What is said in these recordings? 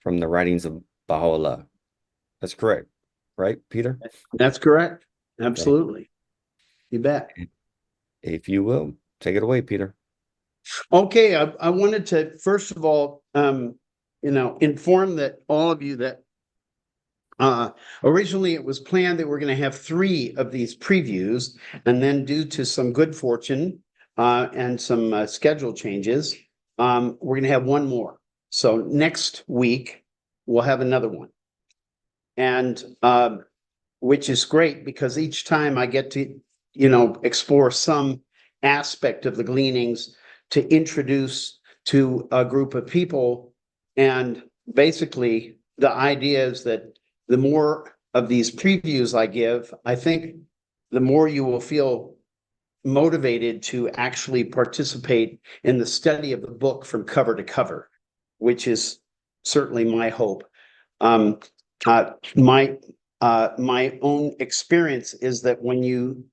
from the Writings of Bahá'u'lláh. That's correct, right, Peter? That's correct. Absolutely. You bet. If you will, take it away, Peter. Okay, I wanted to first of all, inform that all of you that originally it was planned that we're going to have 3 of these previews, and then due to some good fortune and some schedule changes, we're going to have 1 more. So next week we'll have another one, and which is great because each time I get to explore some aspect of the Gleanings to introduce to a group of people. And basically the idea is that the more of these previews I give, I think the more you will feel motivated to actually participate in the study of the book from cover to cover, which is certainly my hope. My own experience is that when you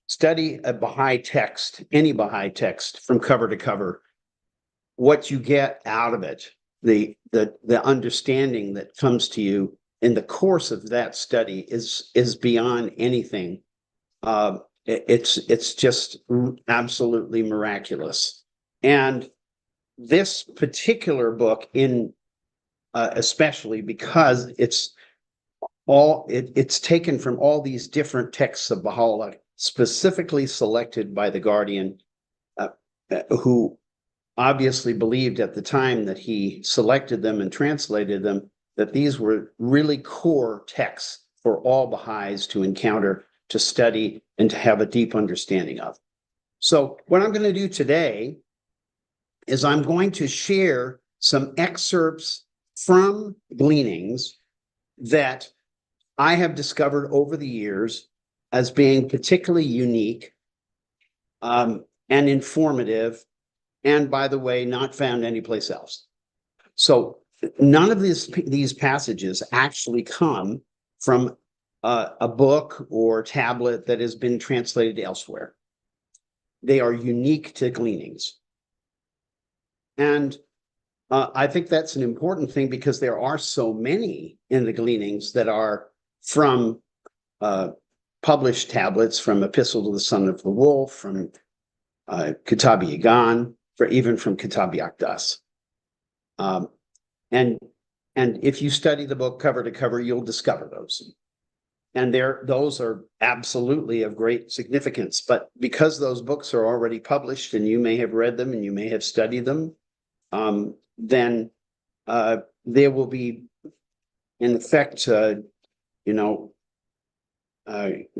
study a Baha'i text, any Baha'i text from cover to cover, what you get out of it, the understanding that comes to you in the course of that study is beyond anything. It's just absolutely miraculous. And this particular book, especially because it's taken from all these different texts of Baha'u'llah, specifically selected by the Guardian, who obviously believed at the time that he selected them and translated them, that these were really core texts for all Baha'is to encounter, to study, and to have a deep understanding of. So what I'm going to do today is I'm going to share some excerpts from Gleanings that I have discovered over the years as being particularly unique and informative, and by the way, not found anyplace else. So none of these passages actually come from a book or tablet that has been translated elsewhere. They are unique to Gleanings. And I think that's an important thing because there are so many in the Gleanings that are from published tablets, from Epistle to the Son of the Wolf, from Kitab-i-Yagan, even from Kitab-i-Aqdas. And if you study the book cover to cover, you'll discover those. And those are absolutely of great significance. But because those books are already published and you may have read them and you may have studied them, then there will be, in effect,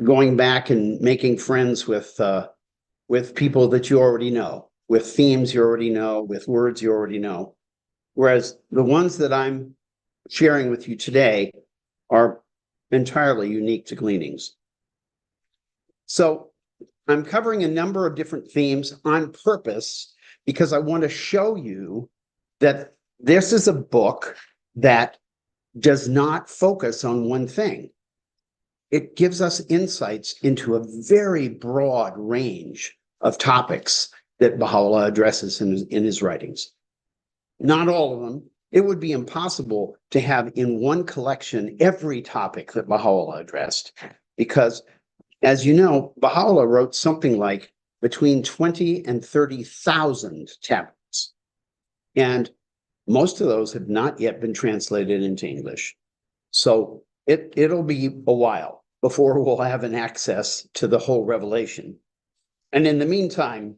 going back and making friends with people that you already know, with themes you already know, with words you already know. Whereas the ones that I'm sharing with you today are entirely unique to Gleanings. So I'm covering a number of different themes on purpose because I want to show you that this is a book that does not focus on one thing. It gives us insights into a very broad range of topics that Baha'u'llah addresses in his writings. Not all of them. It would be impossible to have in one collection every topic that Baha'u'llah addressed, because, as you know, Baha'u'llah wrote something like between 20 and 30,000 tablets. And most of those have not yet been translated into English. So it'll be a while before we'll have an access to the whole revelation. And in the meantime,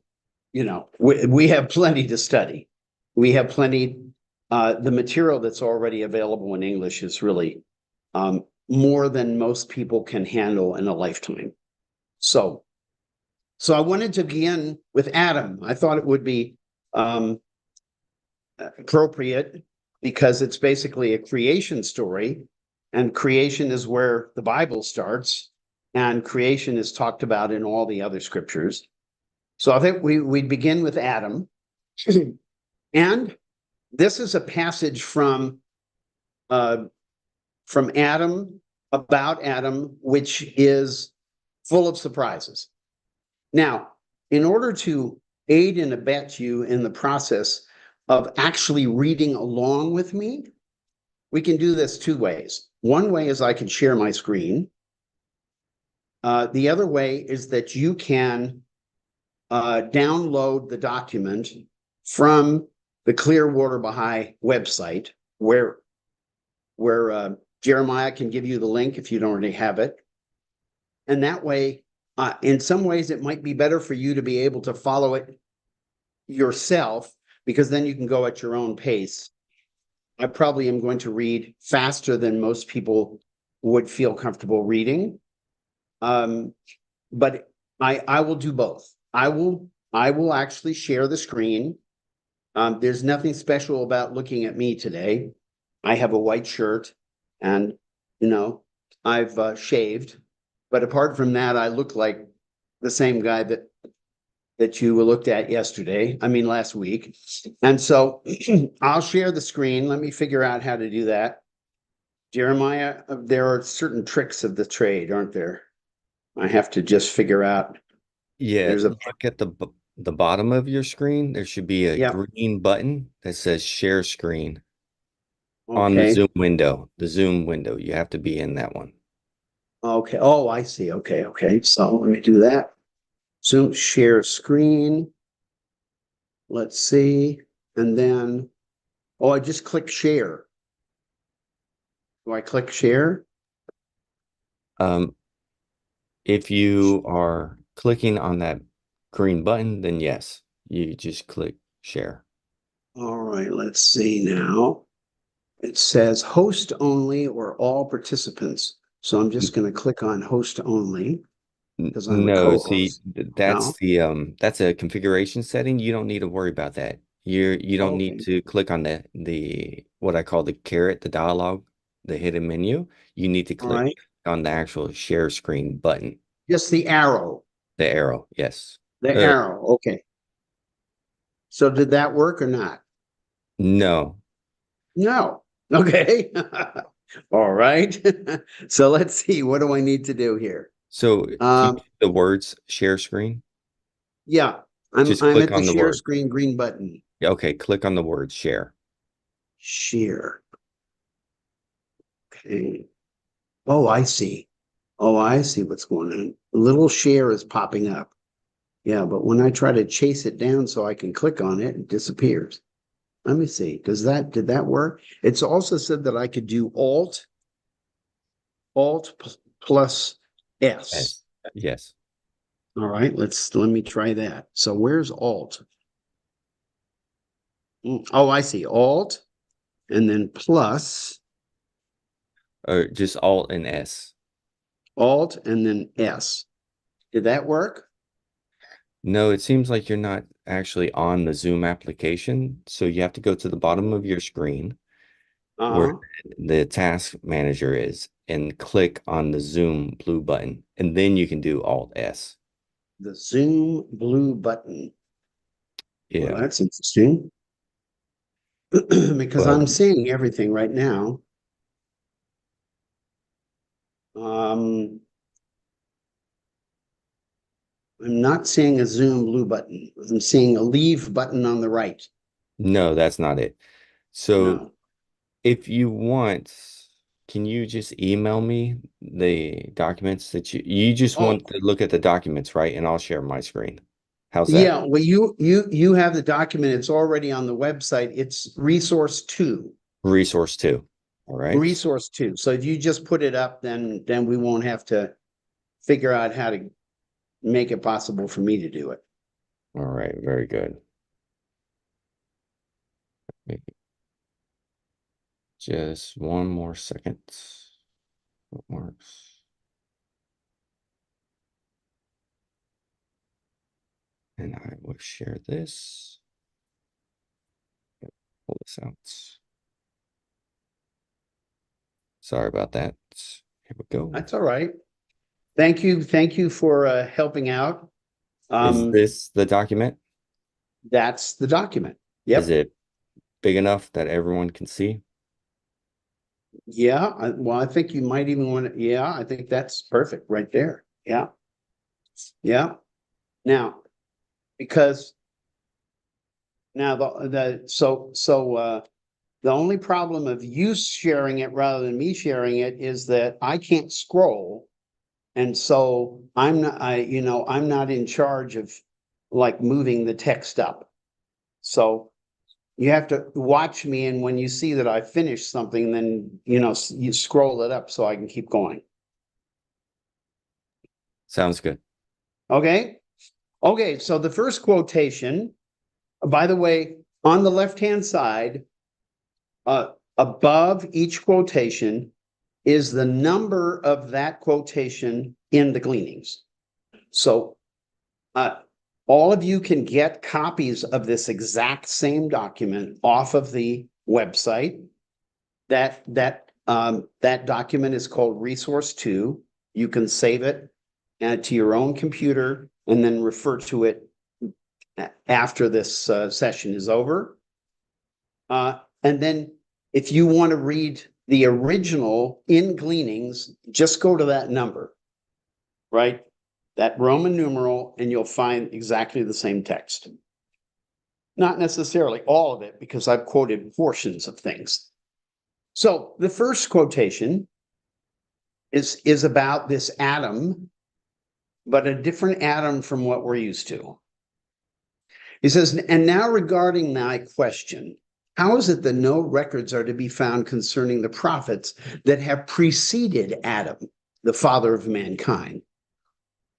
we have plenty to study. We have plenty. The material that's already available in English is really more than most people can handle in a lifetime. So I wanted to begin with Adam. I thought it would be appropriate because it's basically a creation story, and creation is where the Bible starts, and creation is talked about in all the other scriptures. So I think we'd begin with Adam. And this is a passage from Adam, about Adam, which is full of surprises. Now, in order to aid and abet you in the process of actually reading along with me, we can do this two ways. One way is I can share my screen. The other way is that you can download the document from the Clearwater Baha'i website, where Jeremiah can give you the link if you don't already have it. And that way, in some ways, it might be better for you to be able to follow it yourself, because then you can go at your own pace. I probably am going to read faster than most people would feel comfortable reading. But I will do both. I will actually share the screen. There's nothing special about looking at me today. I have a white shirt and, I've shaved. But apart from that, I look like the same guy that you looked at last week. And so I'll share the screen. Let me figure out how to do that. Jeremiah, there are certain tricks of the trade, aren't there? I have to just figure out. Yeah, There's a look at the bottom of your screen. There should be a green button that says share screen on the Zoom window. The Zoom window. You have to be in that one. Okay. Oh, I see. Okay. So let me do that. Zoom share screen. Let's see. And then, I just click share. Do I click share? If you are clicking on that green button, then yes, you just click share. All right, let's see now. It says host only or all participants. So I'm just going to click on host only because I'm a co-host. See, that's a configuration setting. You don't need to worry about that. You don't need to click on the what I call the caret, the dialogue, the hidden menu. You need to click on the actual share screen button. Just the arrow. The arrow, yes. The arrow, okay. So did that work or not? No. No. Okay. All right. So let's see. What do I need to do here? So the words share screen? Yeah. I'm at the share screen green button. Okay, click on the word share. Share. Okay. Oh, I see. Oh, I see what's going on. A little share is popping up. Yeah, but when I try to chase it down so I can click on it, it disappears. Let me see. Did that work? It's also said that I could do Alt plus S. Yes. All right, let me try that. So where's Alt? Oh, I see. Alt and then plus. Or just Alt and S. Alt and then S. Did that work? No, it seems like you're not actually on the Zoom application. So you have to go to the bottom of your screen where the task manager is and click on the Zoom blue button. And then you can do Alt S. The Zoom blue button. Yeah. Well, that's interesting. Because I'm seeing everything right now. I'm not seeing a Zoom blue button. I'm seeing a leave button on the right. No, that's not it. So if you want, can you just email me the documents that you just want to look at the documents, right? And I'll share my screen. How's that? Yeah, well, you have the document. It's already on the website. It's resource 2. Resource 2. All right. Resource 2. So if you just put it up, then we won't have to figure out how to make it possible for me to do it. All right, very good. Just one more second. It works. And I will share this. Pull this out. Sorry about that. Here we go. That's all right. Thank you for helping out. Is this the document? That's the document. Yep. Is it big enough that everyone can see? Yeah. Well, I think you might even want to. Yeah, I think that's perfect right there. Yeah. Yeah. Now, because now the The only problem of you sharing it rather than me sharing it is that I can't scroll. And so I'm not, I'm not in charge of like moving the text up. So you have to watch me. And when you see that I finished something, then, you scroll it up so I can keep going. Sounds good. Okay. Okay. So the first quotation, by the way, on the left-hand side, above each quotation is the number of that quotation in the Gleanings. So all of you can get copies of this exact same document off of the website. That document is called Resource 2. You can save it to your own computer and then refer to it after this session is over. And then if you want to read the original in Gleanings, just go to that number, right? That Roman numeral, and you'll find exactly the same text. Not necessarily all of it, because I've quoted portions of things. So the first quotation is about this atom, but a different atom from what we're used to. He says, and now regarding thy question, how is it that no records are to be found concerning the prophets that have preceded Adam, the father of mankind,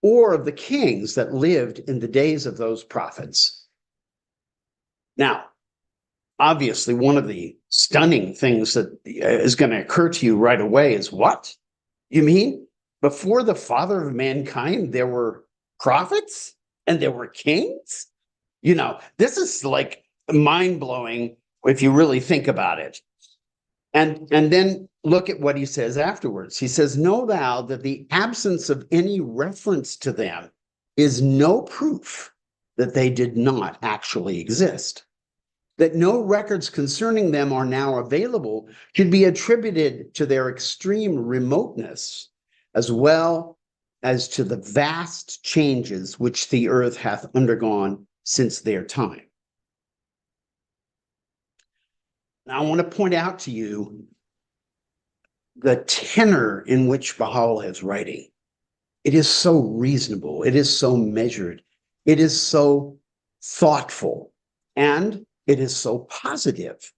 or of the kings that lived in the days of those prophets? Now, obviously, one of the stunning things that is going to occur to you right away is, what? You mean before the father of mankind, there were prophets and there were kings? This is like mind-blowing if you really think about it. And then look at what he says afterwards. He says, know thou that the absence of any reference to them is no proof that they did not actually exist. That no records concerning them are now available should be attributed to their extreme remoteness, as well as to the vast changes which the earth hath undergone since their time. Now, I want to point out to you the tenor in which Baha'u'llah is writing. It is so reasonable. It is so measured. It is so thoughtful. And it is so positive.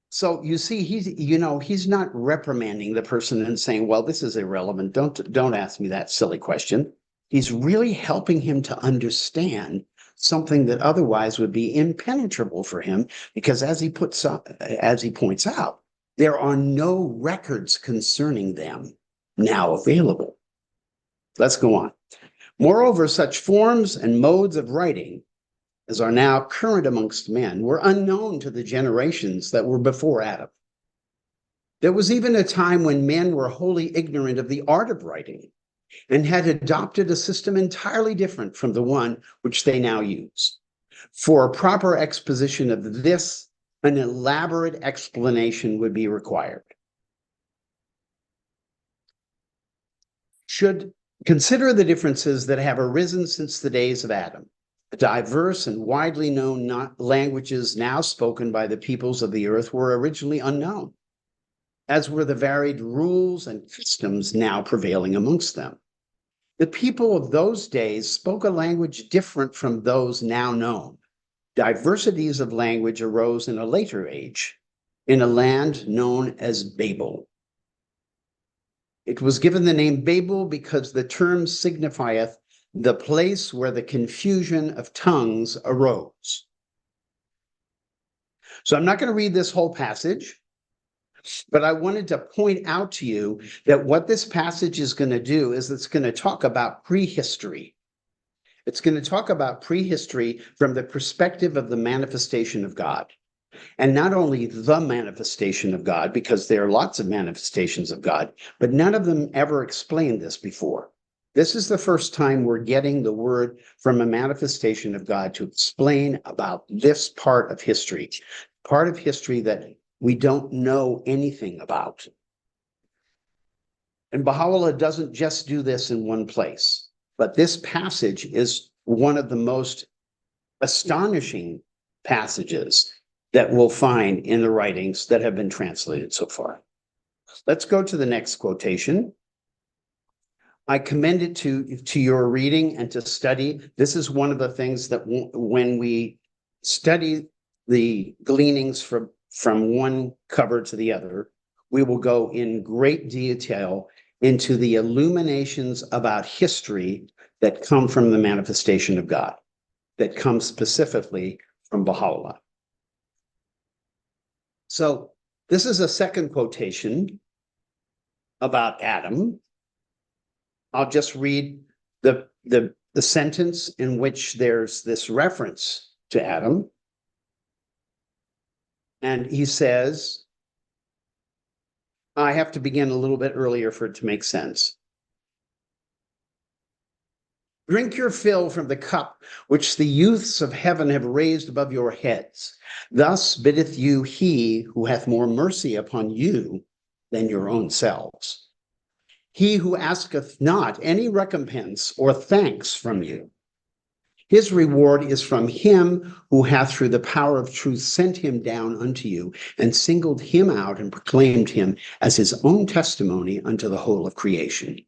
So you see, he's not reprimanding the person and saying, well, this is irrelevant. Don't ask me that silly question. He's really helping him to understand something that otherwise would be impenetrable for him, because as he points out, there are no records concerning them now available. Let's go on. Moreover, such forms and modes of writing as are now current amongst men were unknown to the generations that were before Adam. There was even a time when men were wholly ignorant of the art of writing and had adopted a system entirely different from the one which they now use. For a proper exposition of this, an elaborate explanation would be required. Should consider the differences that have arisen since the days of Adam. The diverse and widely known languages now spoken by the peoples of the earth were originally unknown, as were the varied rules and customs now prevailing amongst them. The people of those days spoke a language different from those now known. Diversities of language arose in a later age, in a land known as Babel. It was given the name Babel because the term signifieth the place where the confusion of tongues arose. So I'm not going to read this whole passage, but I wanted to point out to you that what this passage is going to do is it's going to talk about prehistory. It's going to talk about prehistory from the perspective of the manifestation of God. And not only the manifestation of God, because there are lots of manifestations of God, but none of them ever explained this before. This is the first time we're getting the word from a manifestation of God to explain about this part of history that we don't know anything about. And Baha'u'llah doesn't just do this in one place, but this passage is one of the most astonishing passages that we'll find in the writings that have been translated so far. Let's go to the next quotation. I commend it to your reading and to study. This is one of the things that when we study the gleanings from one cover to the other, we will go in great detail into the illuminations about history that come from the manifestation of God, that come specifically from Baha'u'llah. So this is a second quotation about Adam. I'll just read the sentence in which there's this reference to Adam. And he says, I have to begin a little bit earlier for it to make sense. Drink your fill from the cup which the youths of heaven have raised above your heads. Thus biddeth you he who hath more mercy upon you than your own selves. He who asketh not any recompense or thanks from you. His reward is from him who hath through the power of truth sent him down unto you and singled him out and proclaimed him as his own testimony unto the whole of creation.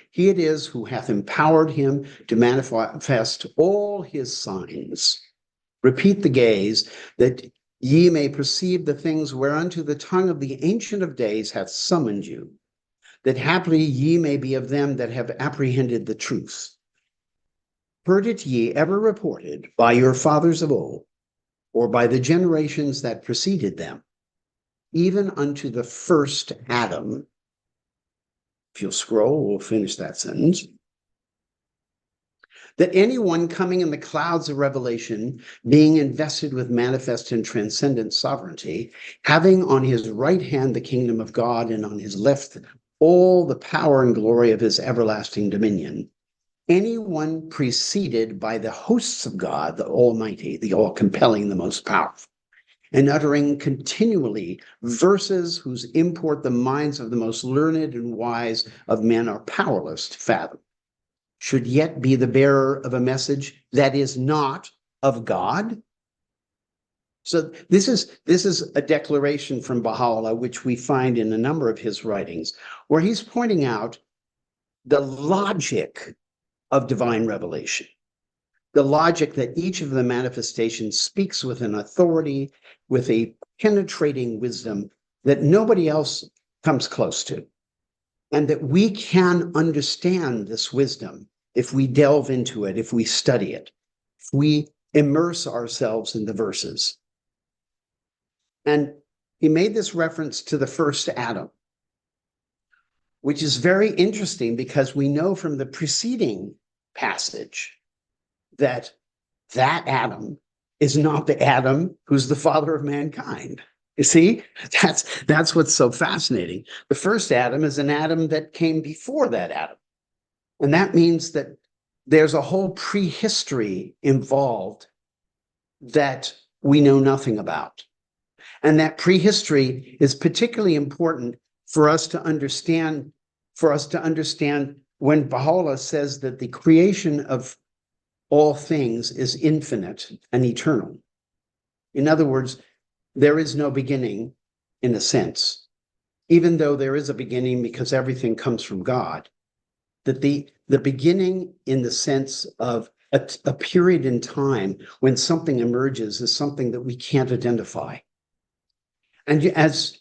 He it is who hath empowered him to manifest all his signs. Repeat the gaze, that ye may perceive the things whereunto the tongue of the Ancient of Days hath summoned you, that haply ye may be of them that have apprehended the truth. Heard it ye ever reported by your fathers of old, or by the generations that preceded them, even unto the first Adam. If you'll scroll, we'll finish that sentence. That anyone coming in the clouds of revelation, being invested with manifest and transcendent sovereignty, having on his right hand the kingdom of God and on his left all the power and glory of his everlasting dominion, anyone preceded by the hosts of God, the Almighty, the all-compelling, the most powerful, and uttering continually verses whose import the minds of the most learned and wise of men are powerless to fathom, should yet be the bearer of a message that is not of God. So this is a declaration from Baha'u'llah, which we find in a number of his writings, where he's pointing out the logic of divine revelation, the logic that each of the manifestations speaks with an authority, with a penetrating wisdom that nobody else comes close to, and that we can understand this wisdom if we delve into it, if we study it, if we immerse ourselves in the verses. And he made this reference to the first Adam, which is very interesting because we know from the preceding passage that Adam is not the Adam who's the father of mankind. You see, that's what's so fascinating. The first Adam is an Adam that came before that Adam. And that means that there's a whole prehistory involved that we know nothing about. And that prehistory is particularly important for us to understand when Baha'u'llah says that the creation of all things is infinite and eternal. In other words, there is no beginning in a sense, even though there is a beginning because everything comes from God, that the beginning in the sense of a period in time when something emerges is something that we can't identify. And as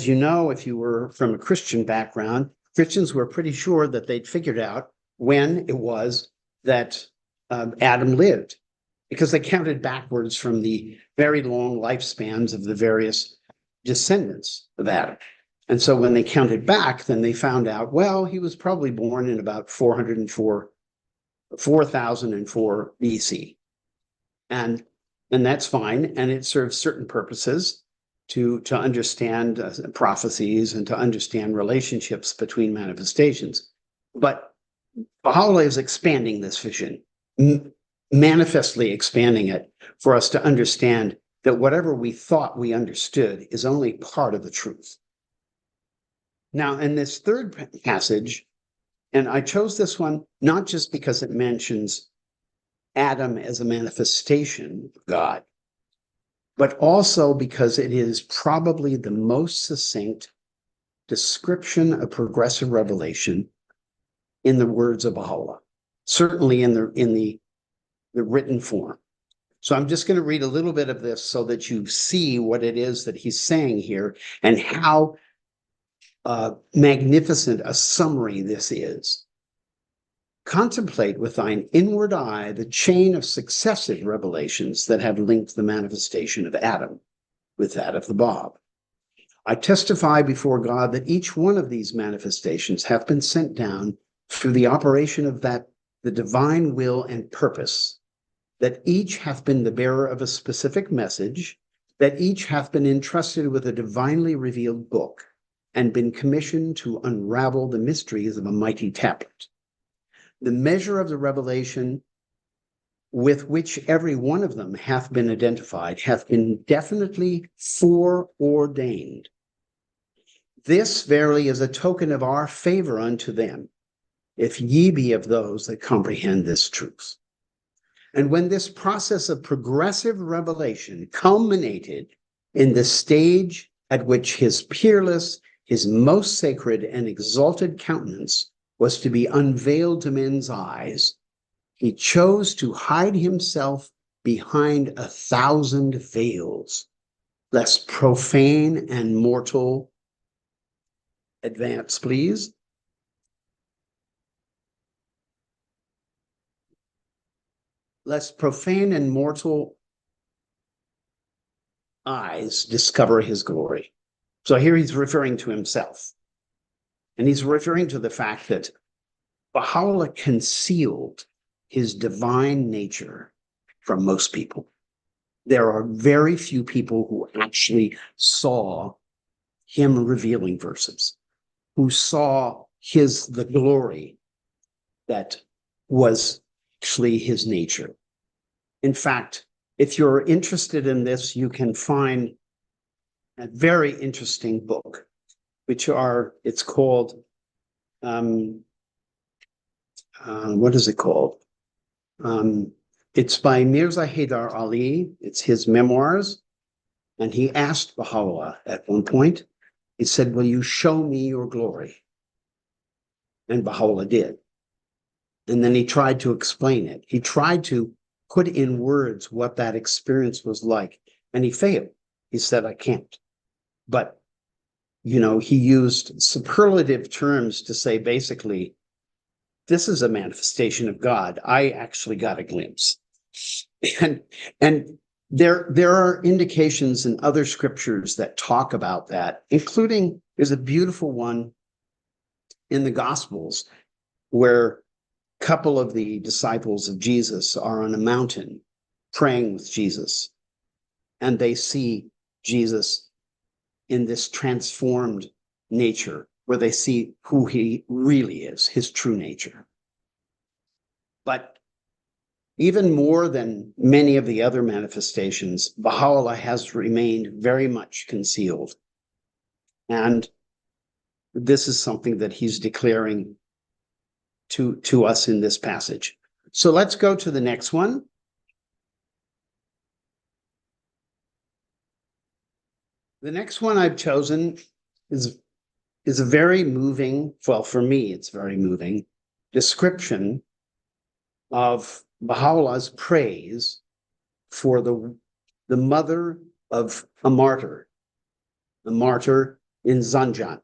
you know, if you were from a Christian background, Christians were pretty sure that they'd figured out when it was that Adam lived, because they counted backwards from the very long lifespans of the various descendants of Adam. And so when they counted back, then they found out, well, he was probably born in about 4004 BC. And that's fine. And it serves certain purposes to understand prophecies and to understand relationships between manifestations. But Baha'u'llah is expanding this vision, manifestly expanding it for us to understand that whatever we thought we understood is only part of the truth. Now, in this third passage, and I chose this one not just because it mentions Adam as a manifestation of God, but also because it is probably the most succinct description of progressive revelation in the words of Baha'u'llah, certainly in the written form. So I'm just going to read a little bit of this so that you see what it is that he's saying here and how magnificent a summary this is. Contemplate with thine inward eye the chain of successive revelations that have linked the manifestation of Adam with that of the Bab. I testify before God that each one of these manifestations have been sent down through the operation of the divine will and purpose, that each hath been the bearer of a specific message, that each hath been entrusted with a divinely revealed book, and been commissioned to unravel the mysteries of a mighty tablet. The measure of the revelation with which every one of them hath been identified hath been definitely foreordained. This verily is a token of our favor unto them, if ye be of those that comprehend this truth. And when this process of progressive revelation culminated in the stage at which his peerless, his most sacred and exalted countenance was to be unveiled to men's eyes, he chose to hide himself behind 1,000 veils, lest profane and mortal, advance please, lest profane and mortal eyes discover his glory. So here he's referring to himself. And he's referring to the fact that Baha'u'llah concealed his divine nature from most people. There are very few people who actually saw him revealing verses, who saw the glory that was actually his nature. In fact, if you're interested in this, you can find a very interesting book, it's called, what is it called? It's by Mirza Haydar Ali. It's his memoirs. And he asked Baha'u'llah at one point, he said, will you show me your glory? And Baha'u'llah did. And then he tried to explain it. He tried to put in words what that experience was like. And he failed. He said, I can't. But, he used superlative terms to say, basically, this is a manifestation of God. I actually got a glimpse. And there are indications in other scriptures that talk about that, including, there's a beautiful one in the Gospels where a couple of the disciples of Jesus are on a mountain praying with Jesus, and they see Jesus in this transformed nature where they see who he really is, his true nature. But even more than many of the other manifestations, Baha'u'llah has remained very much concealed. And this is something that he's declaring to us in this passage. So let's go to the next one. The next one I've chosen is a very moving, well, for me, it's very moving description of Baha'u'llah's praise for the mother of a martyr in Zanjan,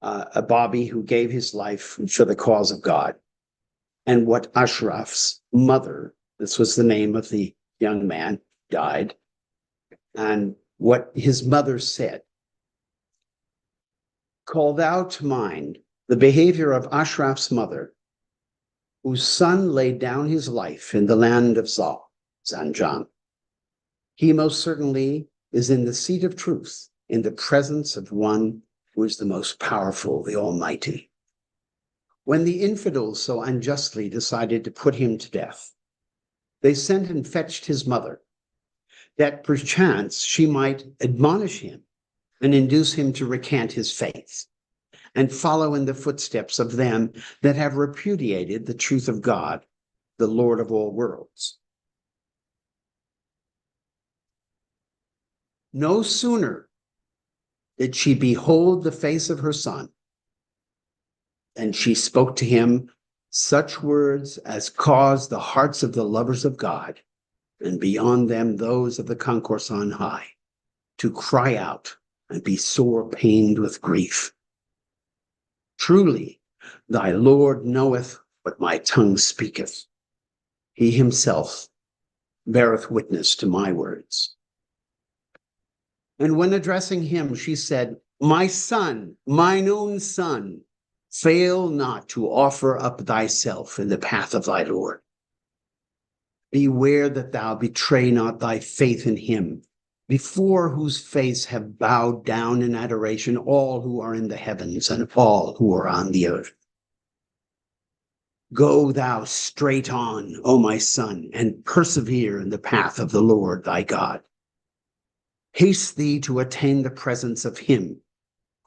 a Babi who gave his life for the cause of God. And what Ashraf's mother, this was the name of the young man, died, and what his mother said. Call thou to mind the behavior of Ashraf's mother, whose son laid down his life in the land of Zanjan. He most certainly is in the seat of truth, in the presence of one who is the most powerful, the Almighty. When the infidels so unjustly decided to put him to death, they sent and fetched his mother, that perchance she might admonish him and induce him to recant his faith and follow in the footsteps of them that have repudiated the truth of God, the Lord of all worlds. No sooner did she behold the face of her son, and she spoke to him such words as caused the hearts of the lovers of God, and beyond them those of the concourse on high, to cry out and be sore pained with grief. Truly, thy Lord knoweth what my tongue speaketh. He himself beareth witness to my words. And when addressing him, she said, My son, mine own son, fail not to offer up thyself in the path of thy Lord. Beware that thou betray not thy faith in him, before whose face have bowed down in adoration all who are in the heavens and all who are on the earth. Go thou straight on, O my son, and persevere in the path of the Lord thy God. Haste thee to attain the presence of him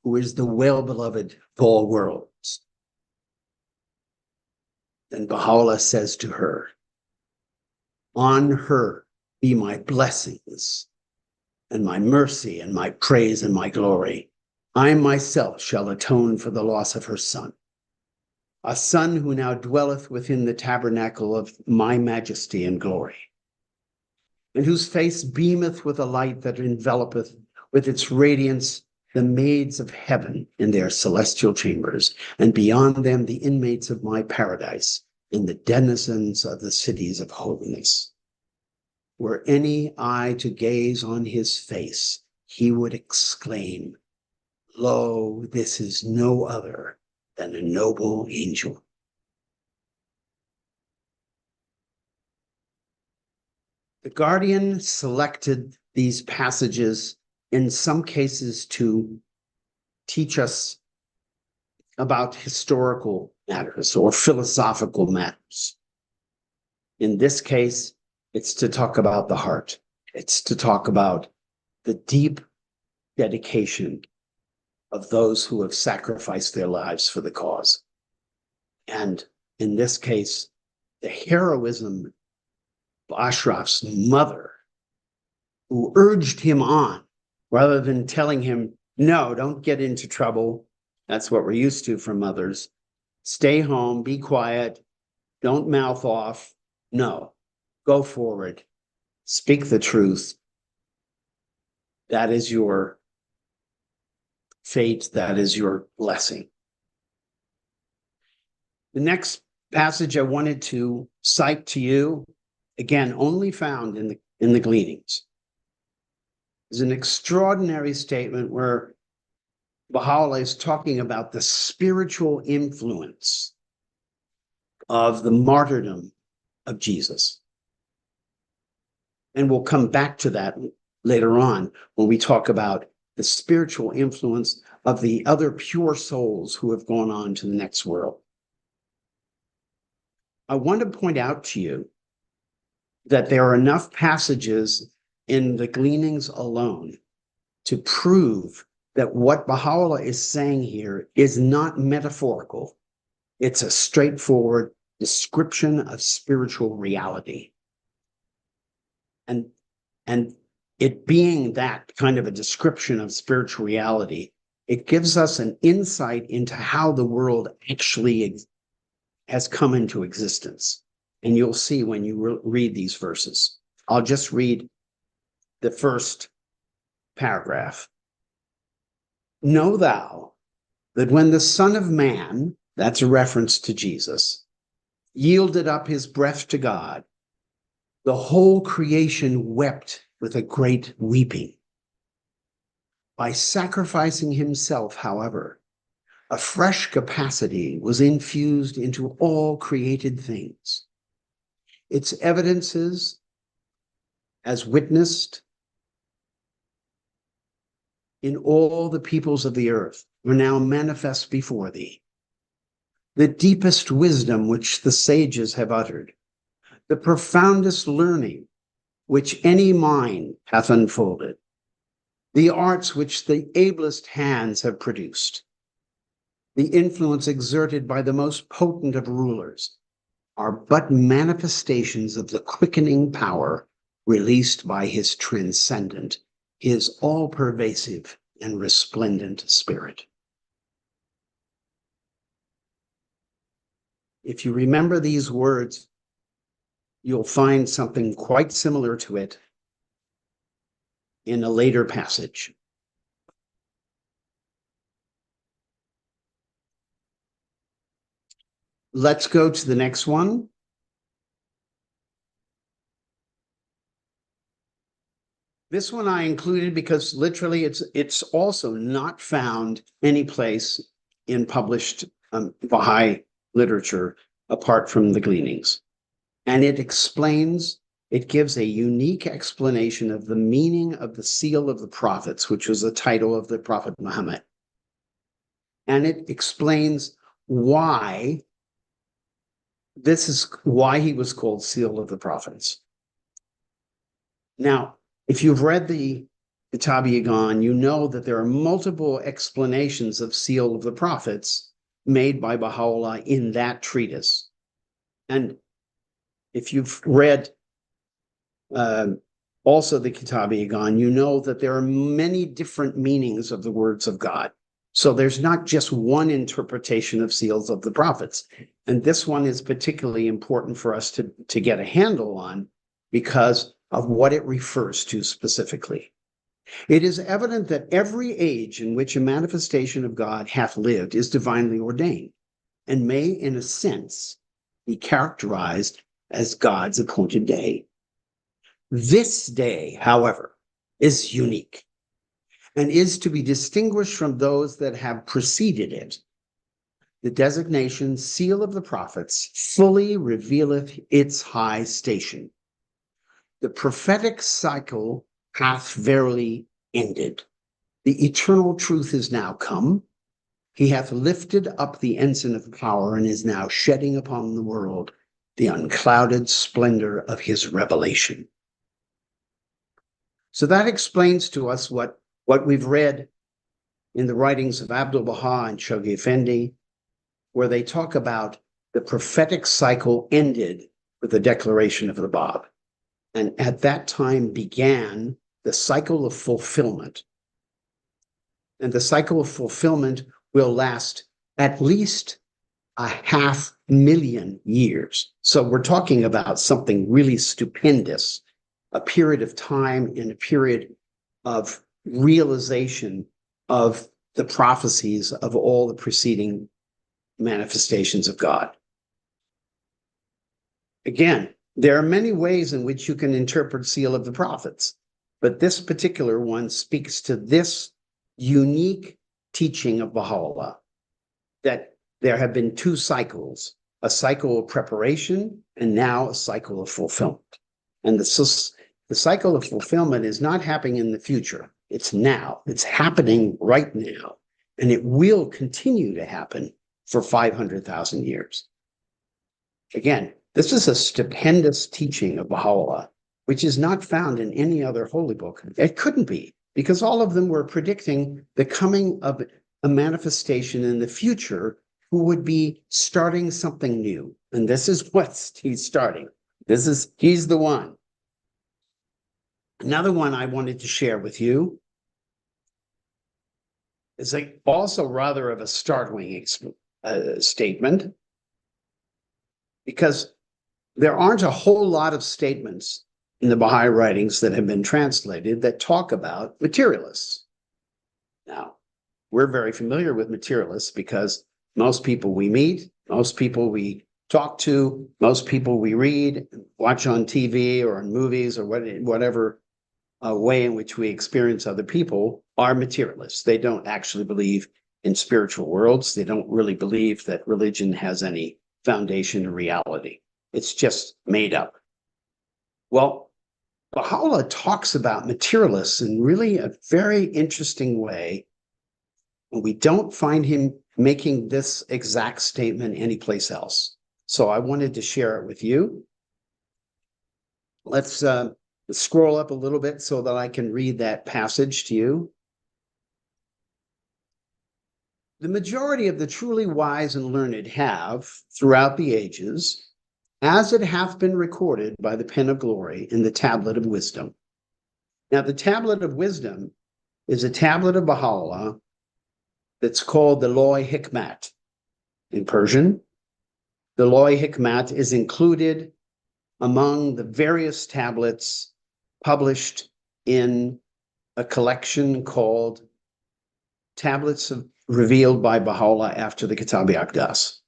who is the well-beloved of all worlds. Then Baha'u'llah says to her, On her be my blessings and my mercy and my praise and my glory. I myself shall atone for the loss of her son, a son who now dwelleth within the tabernacle of my majesty and glory, and whose face beameth with a light that envelopeth with its radiance the maids of heaven in their celestial chambers, and beyond them the inmates of my paradise, and the denizens of the cities of holiness. Were any eye to gaze on his face, he would exclaim, Lo, this is no other than a noble angel. The Guardian selected these passages in some cases to teach us about historical matters or philosophical matters. In this case, it's to talk about the heart. It's to talk about the deep dedication of those who have sacrificed their lives for the cause. And in this case, the heroism of Ashraf's mother, who urged him on rather than telling him, no, don't get into trouble. That's what we're used to from mothers. Stay home, be quiet, don't mouth off. No, go forward, speak the truth. That is your fate, that is your blessing. The next passage I wanted to cite to you, again, only found in the Gleanings, is an extraordinary statement where Baha'u'llah is talking about the spiritual influence of the martyrdom of Jesus. And we'll come back to that later on when we talk about the spiritual influence of the other pure souls who have gone on to the next world. I want to point out to you that there are enough passages in the Gleanings alone to prove that what Baha'u'llah is saying here is not metaphorical. It's a straightforward description of spiritual reality. And it being that kind of a description of spiritual reality, it gives us an insight into how the world actually has come into existence. And you'll see when you read these verses. I'll just read the first paragraph. Know thou that when the Son of Man, that's a reference to Jesus, yielded up his breath to God, the whole creation wept with a great weeping. By sacrificing himself, however, a fresh capacity was infused into all created things. Its evidences, as witnessed in all the peoples of the earth, are now manifest before thee. The deepest wisdom which the sages have uttered, the profoundest learning which any mind hath unfolded, the arts which the ablest hands have produced, the influence exerted by the most potent of rulers, are but manifestations of the quickening power released by his transcendent his all-pervasive and resplendent spirit. If you remember these words, you'll find something quite similar to it in a later passage. Let's go to the next one. This one I included because literally it's also not found any place in published Baha'i literature apart from the Gleanings. And it gives a unique explanation of the meaning of the seal of the prophets, which was the title of the Prophet Muhammad. And it explains why he was called seal of the prophets. Now, if you've read the Kitab-i-Iqan, you know that there are multiple explanations of seal of the prophets made by Baha'u'llah in that treatise. And if you've read also the Kitab-i-Iqan, you know that there are many different meanings of the words of God. So there's not just one interpretation of seals of the prophets. And this one is particularly important for us to get a handle on because of what it refers to specifically. It is evident that every age in which a manifestation of God hath lived is divinely ordained and may, in a sense, be characterized as God's appointed day. This day, however, is unique and is to be distinguished from those that have preceded it. The designation seal of the prophets fully revealeth its high station. The prophetic cycle hath verily ended. The eternal truth is now come. He hath lifted up the ensign of power and is now shedding upon the world the unclouded splendor of his revelation. So that explains to us what we've read in the writings of Abdu'l-Baha and Shoghi Effendi, where they talk about the prophetic cycle ended with the declaration of the Bab. And at that time began the cycle of fulfillment. And the cycle of fulfillment will last at least 500,000 years. So we're talking about something really stupendous, a period of time and a period of realization of the prophecies of all the preceding manifestations of God. Again, there are many ways in which you can interpret seal of the prophets, but this particular one speaks to this unique teaching of Baha'u'llah, that there have been two cycles, a cycle of preparation and now a cycle of fulfillment. And the cycle of fulfillment is not happening in the future. It's now. It's happening right now. And it will continue to happen for 500,000 years. Again, this is a stupendous teaching of Baha'u'llah, which is not found in any other holy book. It couldn't be, because all of them were predicting the coming of a manifestation in the future who would be starting something new. And this is what he's starting. He's the one. Another one I wanted to share with you is also rather of a startling statement, because there aren't a whole lot of statements in the Baha'i writings that have been translated that talk about materialists. Now, we're very familiar with materialists because most people we meet, most people we talk to, most people we read, watch on TV or in movies or whatever way in which we experience other people are materialists. They don't actually believe in spiritual worlds. They don't really believe that religion has any foundation in reality. It's just made up. Well, Baha'u'llah talks about materialists in really a very interesting way. And we don't find him making this exact statement anyplace else. So I wanted to share it with you. Let's scroll up a little bit so that I can read that passage to you. The majority of the truly wise and learned have, throughout the ages, as it hath been recorded by the pen of glory in the tablet of wisdom, Now, the Tablet of Wisdom is a tablet of Baha'u'llah that's called the Loy Hikmat in Persian. The Loy Hikmat is included among the various tablets published in a collection called Tablets Revealed by Baha'u'llah after the Kitab-i Aqdas.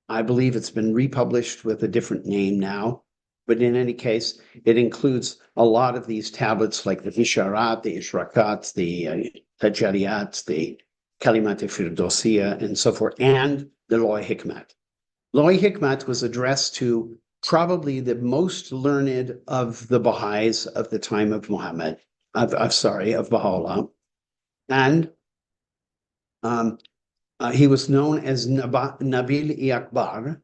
I believe it's been republished with a different name now, but in any case, it includes a lot of these tablets like the Isharat, the Ishrakat, the Tajariyat, the Kalimat Firdosiyya, and so forth, and the Loy Hikmat. Loy Hikmat was addressed to probably the most learned of the Baha'is of the time of Muhammad, of Baha'u'llah. And he was known as Nabil-i-Akbar.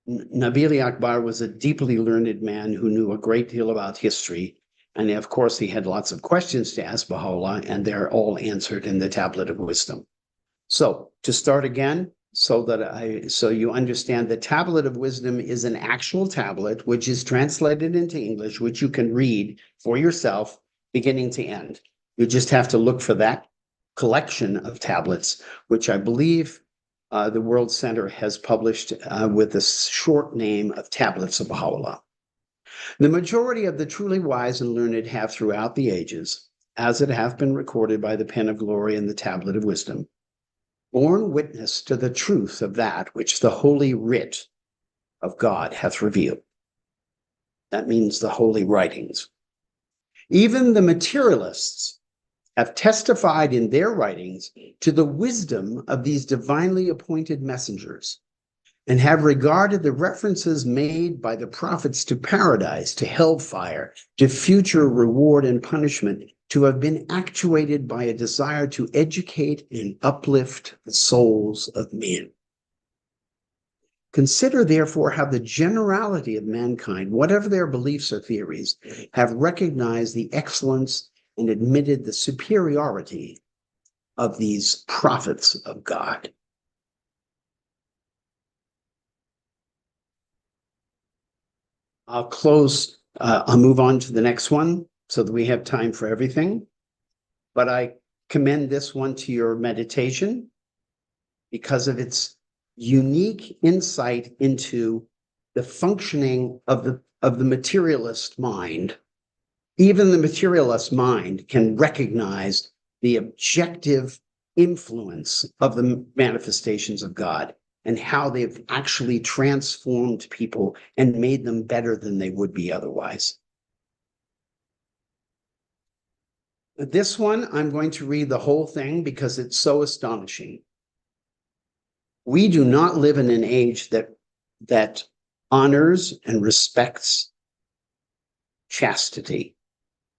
Nabil-i-Akbar was a deeply learned man who knew a great deal about history. And of course, he had lots of questions to ask Baha'u'llah, and they're all answered in the Tablet of Wisdom. So to start again, so you understand, the Tablet of Wisdom is an actual tablet which is translated into English, which you can read for yourself beginning to end. You just have to look for that collection of tablets, which I believe the World Center has published with the short name of Tablets of Baha'u'llah. The majority of the truly wise and learned have throughout the ages, as it hath been recorded by the pen of glory and the Tablet of Wisdom, borne witness to the truth of that which the holy writ of God hath revealed. That means the holy writings. Even the materialists have testified in their writings to the wisdom of these divinely appointed messengers, and have regarded the references made by the prophets to paradise, to hellfire, to future reward and punishment, to have been actuated by a desire to educate and uplift the souls of men. Consider, therefore, how the generality of mankind, whatever their beliefs or theories, have recognized the excellence and admitted the superiority of these prophets of God. I'll move on to the next one so that we have time for everything. But I commend this one to your meditation because of its unique insight into the functioning of the materialist mind. Even the materialist mind can recognize the objective influence of the manifestations of God and how they've actually transformed people and made them better than they would be otherwise. This one, I'm going to read the whole thing because it's so astonishing. We do not live in an age that honors and respects chastity.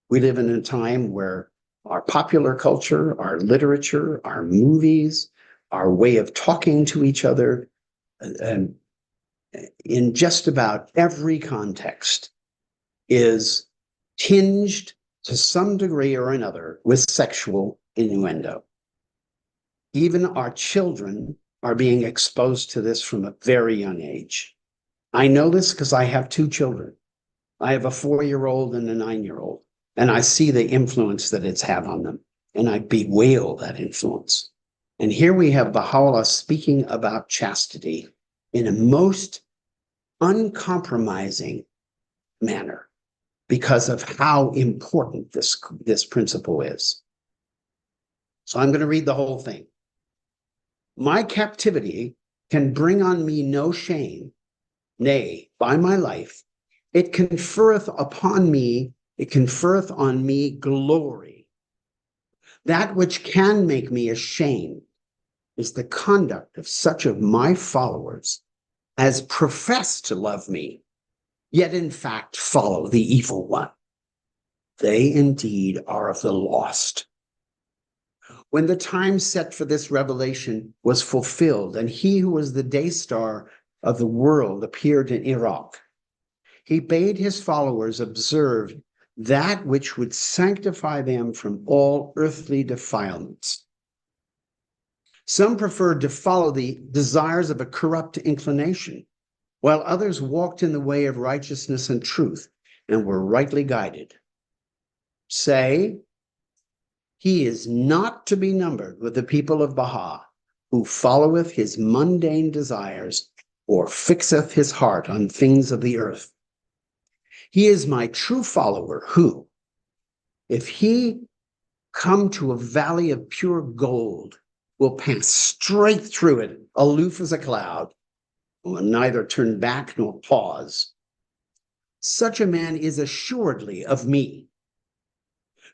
We live in a time where our popular culture, our literature, our movies, our way of talking to each other, in just about every context, is tinged to some degree or another with sexual innuendo. Even our children are being exposed to this from a very young age. I know this because I have two children. I have a 4-year-old and a 9-year-old, and I see the influence that it's had on them, and I bewail that influence. And here we have Baha'u'llah speaking about chastity in a most uncompromising manner because of how important this principle is. So I'm going to read the whole thing. My captivity can bring on me no shame, nay, by my life, it conferreth on me glory. That which can make me ashamed is the conduct of such of my followers as profess to love me, yet in fact follow the evil one. They indeed are of the lost. When the time set for this revelation was fulfilled, and he who was the day star of the world appeared in Iraq, he bade his followers observe that which would sanctify them from all earthly defilements. Some preferred to follow the desires of a corrupt inclination, while others walked in the way of righteousness and truth and were rightly guided. say, he is not to be numbered with the people of Baha, who followeth his mundane desires, or fixeth his heart on things of the earth. He is my true follower, who, if he come to a valley of pure gold, will pass straight through it, aloof as a cloud, will neither turn back nor pause. Such a man is assuredly of me.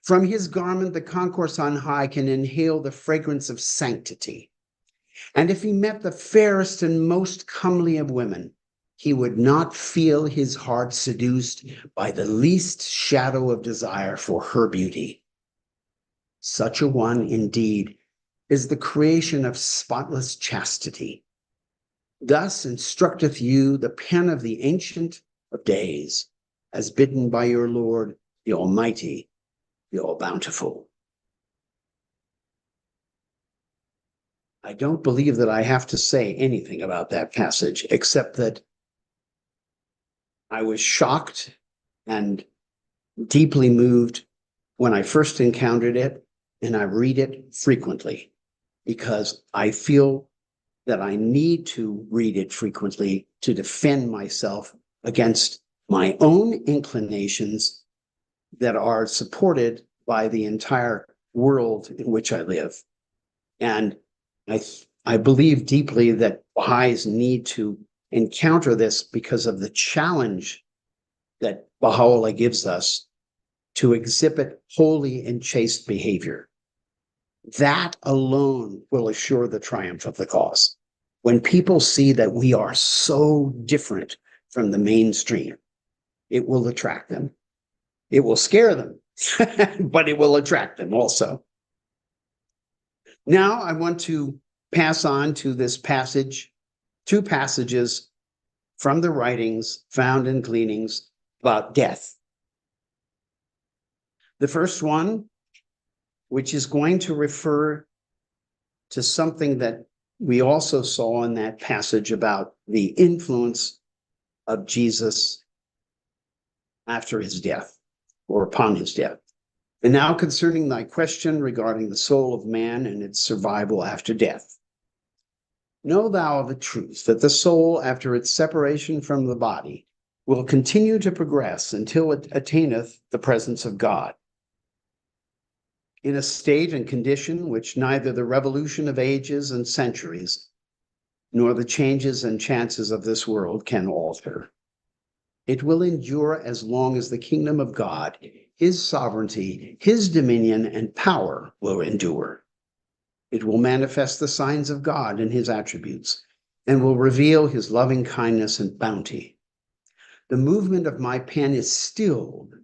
From his garment, the concourse on high can inhale the fragrance of sanctity. And if he met the fairest and most comely of women, he would not feel his heart seduced by the least shadow of desire for her beauty. Such a one, indeed, is the creation of spotless chastity. Thus instructeth you the pen of the Ancient of Days, as bidden by your Lord, the Almighty, the All-Bountiful. I don't believe that I have to say anything about that passage, except that I was shocked and deeply moved when I first encountered it, and I read it frequently because I feel that I need to read it frequently to defend myself against my own inclinations that are supported by the entire world in which I live. And I believe deeply that Baha'is need to encounter this because of the challenge that Baha'u'llah gives us to exhibit holy and chaste behavior. That alone will assure the triumph of the cause. When people see that we are so different from the mainstream, it will attract them. It will scare them, but it will attract them also. Now I want to pass on to this passage, two passages from the writings found in Gleanings about death. The first one, which is going to refer to something that we also saw in that passage about the influence of Jesus after his death or upon his death. And now concerning thy question regarding the soul of man and its survival after death. Know thou of a truth that the soul, after its separation from the body, will continue to progress until it attaineth the presence of God, in a state and condition which neither the revolution of ages and centuries, nor the changes and chances of this world can alter. It will endure as long as the kingdom of God, his sovereignty, his dominion, and power will endure. It will manifest the signs of God and his attributes, and will reveal his loving kindness and bounty. The movement of my pen is stilled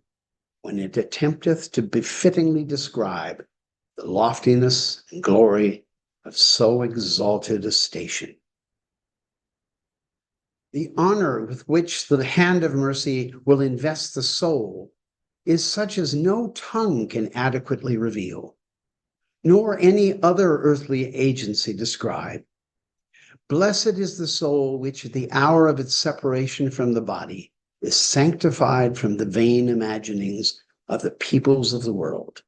when it attempteth to befittingly describe the loftiness and glory of so exalted a station. The honor with which the hand of mercy will invest the soul is such as no tongue can adequately reveal, nor any other earthly agency describe. Blessed is the soul which at the hour of its separation from the body is sanctified from the vain imaginings of the peoples of the world.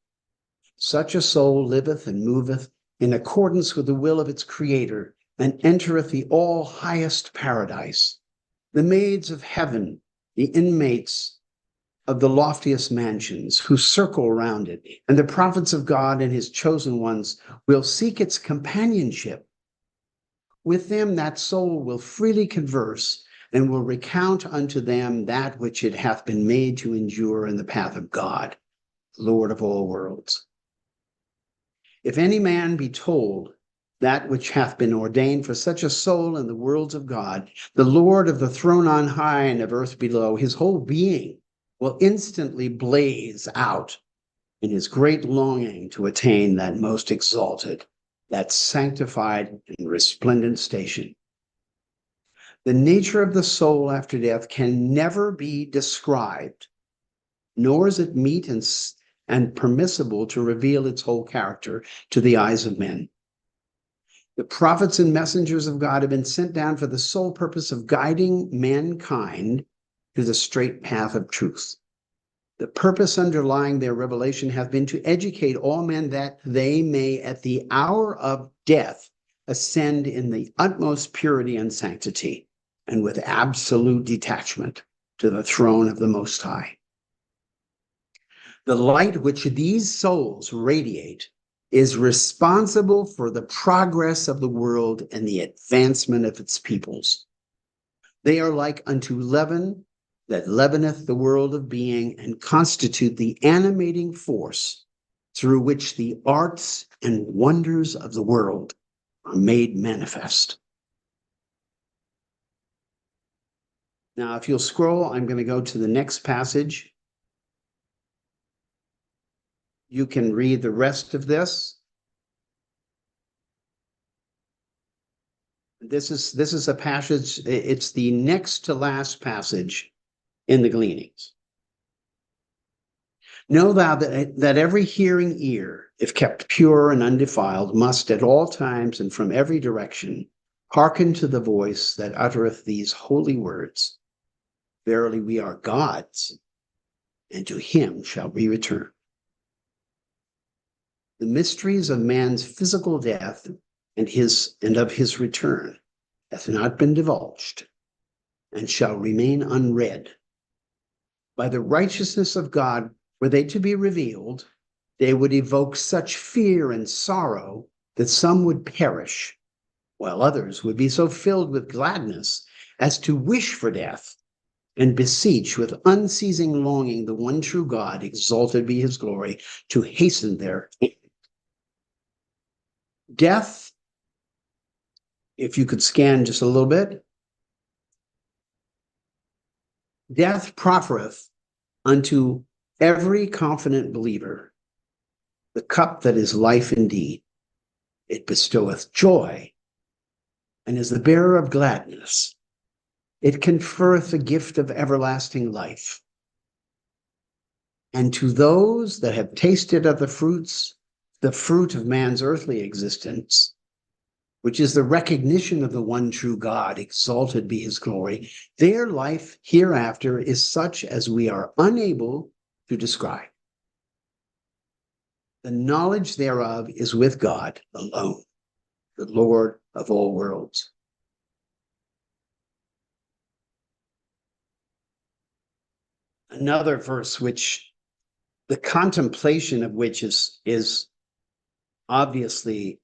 Such a soul liveth and moveth in accordance with the will of its Creator, and entereth the all highest paradise. The maids of heaven, the inmates of the loftiest mansions, who circle round it, and the prophets of God and his chosen ones will seek its companionship. With them that soul will freely converse, and will recount unto them that which it hath been made to endure in the path of God, Lord of all worlds. If any man be told that which hath been ordained for such a soul in the worlds of God, the Lord of the throne on high and of earth below, his whole being will instantly blaze out in his great longing to attain that most exalted, that sanctified and resplendent station. The nature of the soul after death can never be described, nor is it meet and permissible to reveal its whole character to the eyes of men. The prophets and messengers of God have been sent down for the sole purpose of guiding mankind to the straight path of truth. The purpose underlying their revelation hath been to educate all men that they may at the hour of death ascend in the utmost purity and sanctity and with absolute detachment to the throne of the Most High. The light which these souls radiate is responsible for the progress of the world and the advancement of its peoples. They are like unto leaven that leaveneth the world of being and constitute the animating force through which the arts and wonders of the world are made manifest. Now, if you'll scroll, I'm going to go to the next passage. You can read the rest of this. This is a passage, it's the next to last passage in the Gleanings. Know thou that every hearing ear, if kept pure and undefiled, must at all times and from every direction hearken to the voice that uttereth these holy words. Verily we are God's, and to him shall we return. The mysteries of man's physical death and of his return hath not been divulged, and shall remain unread. By the righteousness of God, were they to be revealed, they would evoke such fear and sorrow that some would perish, while others would be so filled with gladness as to wish for death and beseech with unceasing longing the one true God, exalted be his glory, to hasten their end. Death, if you could scan just a little bit, death proffereth unto every confident believer the cup that is life indeed. It bestoweth joy and is the bearer of gladness. It conferreth the gift of everlasting life. And to those that have tasted of the fruit of man's earthly existence, which is the recognition of the one true God, exalted be his glory, their life hereafter is such as we are unable to describe. The knowledge thereof is with God alone, the Lord of all worlds. Another verse which the contemplation of which is obviously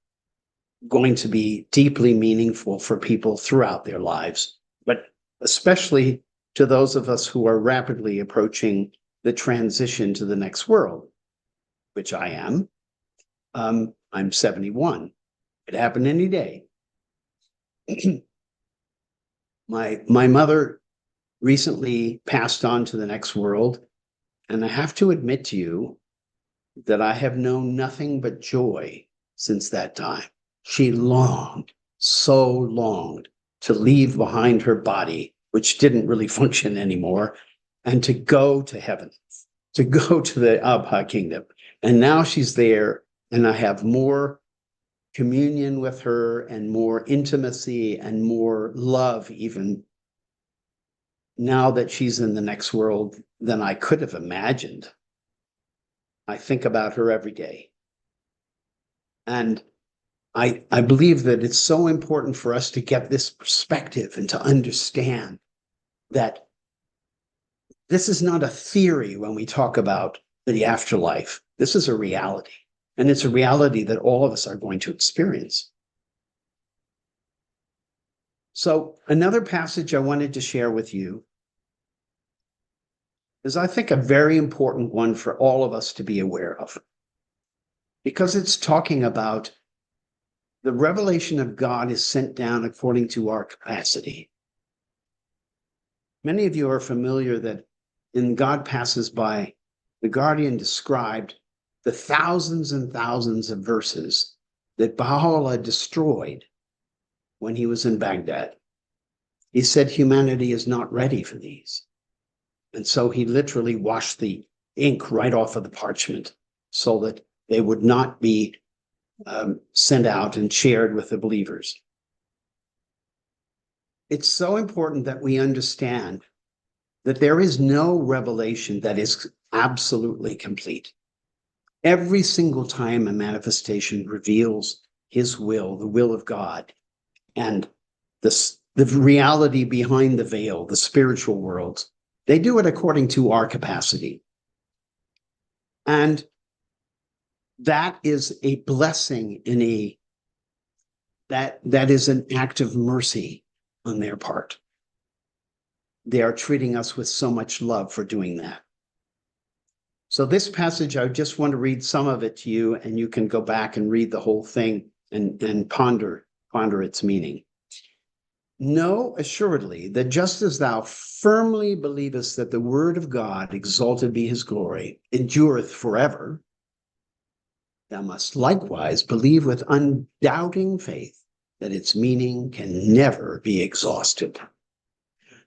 going to be deeply meaningful for people throughout their lives, but especially to those of us who are rapidly approaching the transition to the next world, which I am. I'm 71. It happened any day. My mother recently passed on to the next world, and I have to admit to you that I have known nothing but joy since that time. She longed, so longed, to leave behind her body, which didn't really function anymore, and to go to heaven, to go to the Abha kingdom. And now she's there, and I have more communion with her and more intimacy and more love even now that she's in the next world than I could have imagined. I think about her every day. And I believe that it's so important for us to get this perspective and to understand that this is not a theory when we talk about the afterlife. This is a reality. And it's a reality that all of us are going to experience. So another passage I wanted to share with you is, I think, a very important one for all of us to be aware of, because it's talking about the revelation of God is sent down according to our capacity. Many of you are familiar that in God Passes By, the Guardian described the thousands and thousands of verses that Baha'u'llah destroyed when he was in Baghdad. He said humanity is not ready for these. And so he literally washed the ink right off of the parchment so that they would not be sent out and shared with the believers. It's so important that we understand that there is no revelation that is absolutely complete. Every single time a manifestation reveals his will, the will of God, and the reality behind the veil, the spiritual worlds, they do it according to our capacity. And that is a blessing that is an act of mercy on their part. They are treating us with so much love for doing that. So this passage, I just want to read some of it to you, and you can go back and read the whole thing and ponder its meaning. Know assuredly that just as thou firmly believest that the word of God, exalted be his glory, endureth forever, thou must likewise believe with undoubting faith that its meaning can never be exhausted.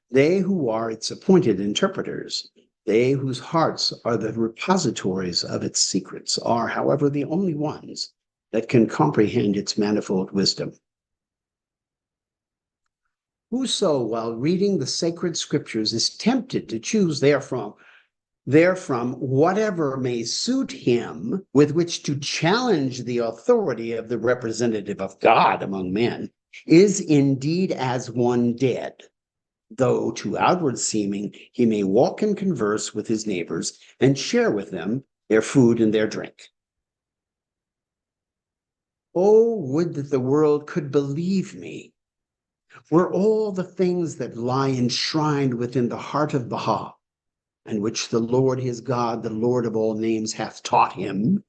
They who are its appointed interpreters, they whose hearts are the repositories of its secrets, are, however, the only ones that can comprehend its manifold wisdom. Whoso, while reading the sacred scriptures, is tempted to choose therefrom whatever may suit him with which to challenge the authority of the representative of God among men, is indeed as one dead, though to outward seeming he may walk and converse with his neighbors and share with them their food and their drink. Oh, would that the world could believe me, were all the things that lie enshrined within the heart of Baha, and which the Lord his God, the Lord of all names, hath taught him,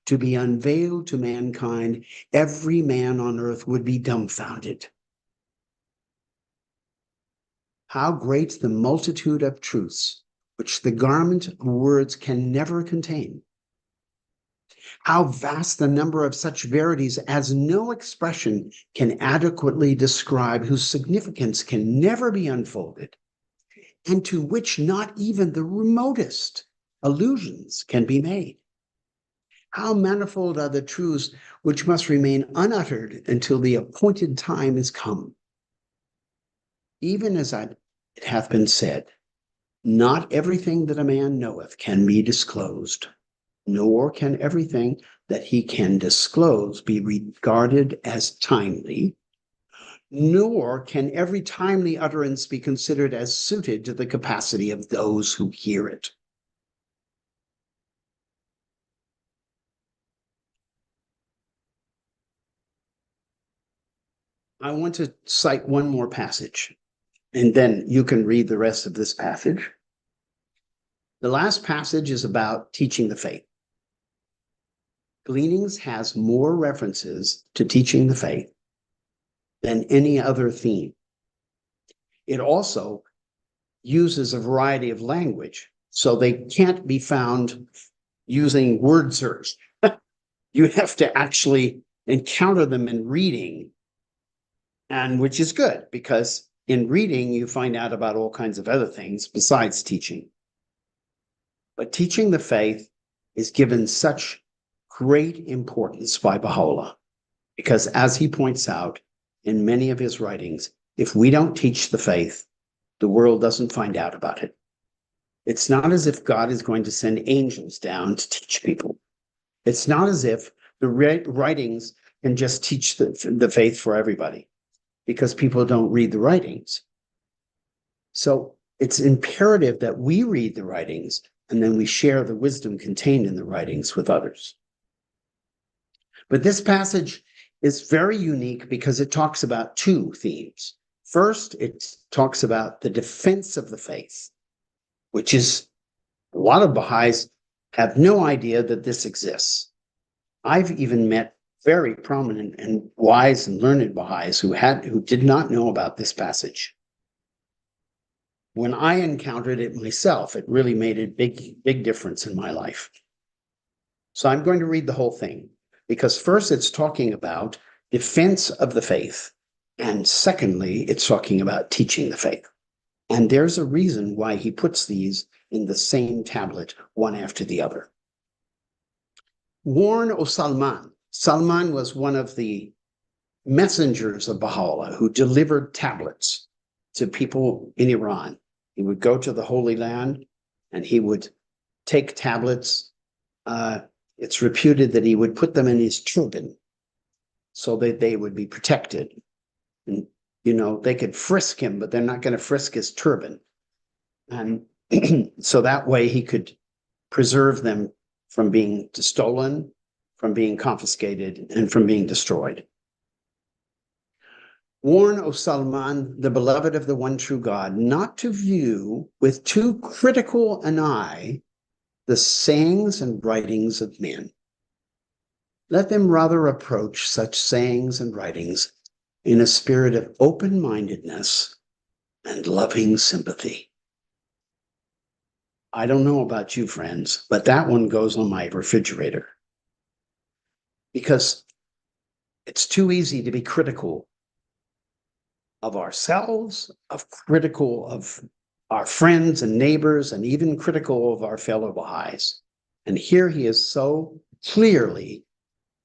to be unveiled to mankind, every man on earth would be dumbfounded. How great the multitude of truths, which the garment of words can never contain. How vast the number of such verities as no expression can adequately describe, whose significance can never be unfolded, and to which not even the remotest allusions can be made. How manifold are the truths which must remain unuttered until the appointed time is come. Even as it hath been said, not everything that a man knoweth can be disclosed, nor can everything that he can disclose be regarded as timely, nor can every timely utterance be considered as suited to the capacity of those who hear it. I want to cite one more passage, and then you can read the rest of this passage. The last passage is about teaching the faith. Gleanings has more references to teaching the faith than any other theme. It also uses a variety of language, so they can't be found using word search. You have to actually encounter them in reading, and which is good, because in reading you find out about all kinds of other things besides teaching. But teaching the faith is given such great importance by Baha'u'llah, because as he points out in many of his writings, if we don't teach the faith, the world doesn't find out about it. It's not as if God is going to send angels down to teach people. It's not as if the writings can just teach the faith for everybody, because people don't read the writings. So it's imperative that we read the writings and then we share the wisdom contained in the writings with others. But this passage is very unique because it talks about two themes. First, it talks about the defense of the faith, which is a lot of Baha'is have no idea that this exists. I've even met very prominent and wise and learned Baha'is who did not know about this passage. When I encountered it myself, it really made a big difference in my life. So I'm going to read the whole thing, because first it's talking about defense of the faith, and secondly, it's talking about teaching the faith. And there's a reason why he puts these in the same tablet, one after the other. Warn, O Salman. Salman was one of the messengers of Baha'u'llah who delivered tablets to people in Iran. He would go to the Holy Land and he would take tablets. It's reputed that he would put them in his turban so that they would be protected. And, they could frisk him, but they're not going to frisk his turban. And so that way he could preserve them from being stolen, from being confiscated, and from being destroyed. Warn, O Salman, the beloved of the one true God, not to view with too critical an eye the sayings and writings of men. Let them rather approach such sayings and writings in a spirit of open-mindedness and loving sympathy. I don't know about you, friends, but that one goes on my refrigerator. Because it's too easy to be critical of ourselves, critical of our friends and neighbors, and even critical of our fellow Baha'is. And here he is so clearly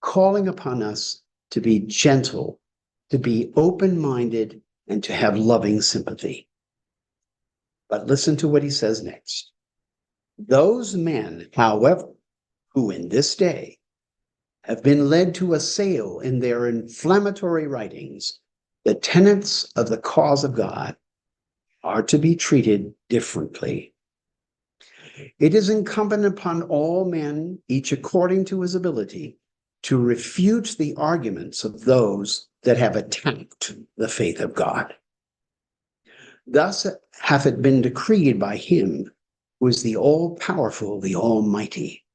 calling upon us to be gentle, to be open-minded, and to have loving sympathy. But listen to what he says next. Those men, however, who in this day have been led to assail in their inflammatory writings the tenets of the cause of God, are to be treated differently. It is incumbent upon all men, each according to his ability, to refute the arguments of those that have attacked the faith of God. Thus hath it been decreed by him who is the all-powerful, the Almighty.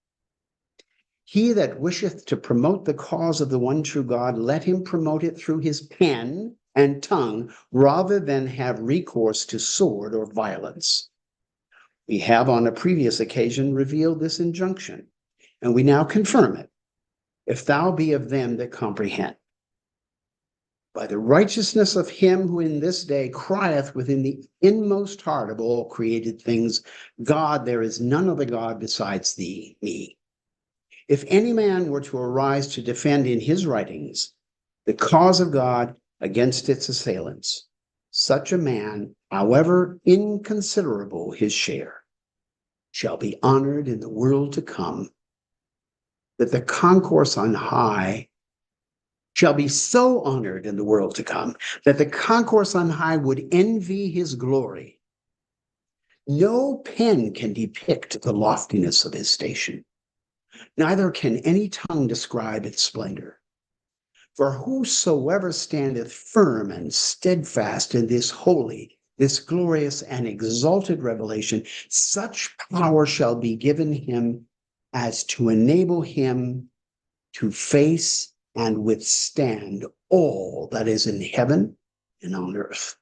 He that wisheth to promote the cause of the one true God, let him promote it through his pen and tongue, rather than have recourse to sword or violence. We have on a previous occasion revealed this injunction, and we now confirm it. If thou be of them that comprehend. By the righteousness of him who in this day crieth within the inmost heart of all created things, God, there is none other God besides thee, me. If any man were to arise to defend in his writings the cause of God against its assailants, such a man, however inconsiderable his share, shall be honored in the world to come, that the concourse on high shall be so honored in the world to come, that the concourse on high would envy his glory. No pen can depict the loftiness of his station, neither can any tongue describe its splendor. For whosoever standeth firm and steadfast in this holy, this glorious and exalted revelation, such power shall be given him as to enable him to face and withstand all that is in heaven and on earth.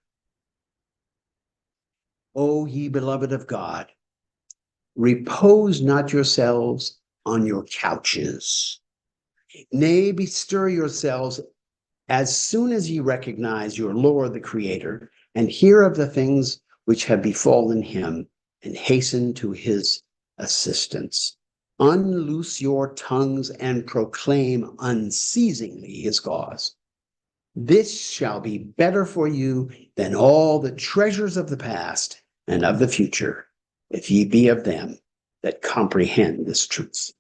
O ye beloved of God, repose not yourselves on your couches. Nay, bestir yourselves as soon as ye recognize your Lord the Creator, and hear of the things which have befallen him, and hasten to his assistance. Unloose your tongues and proclaim unceasingly his cause. This shall be better for you than all the treasures of the past and of the future, if ye be of them that comprehend this truth.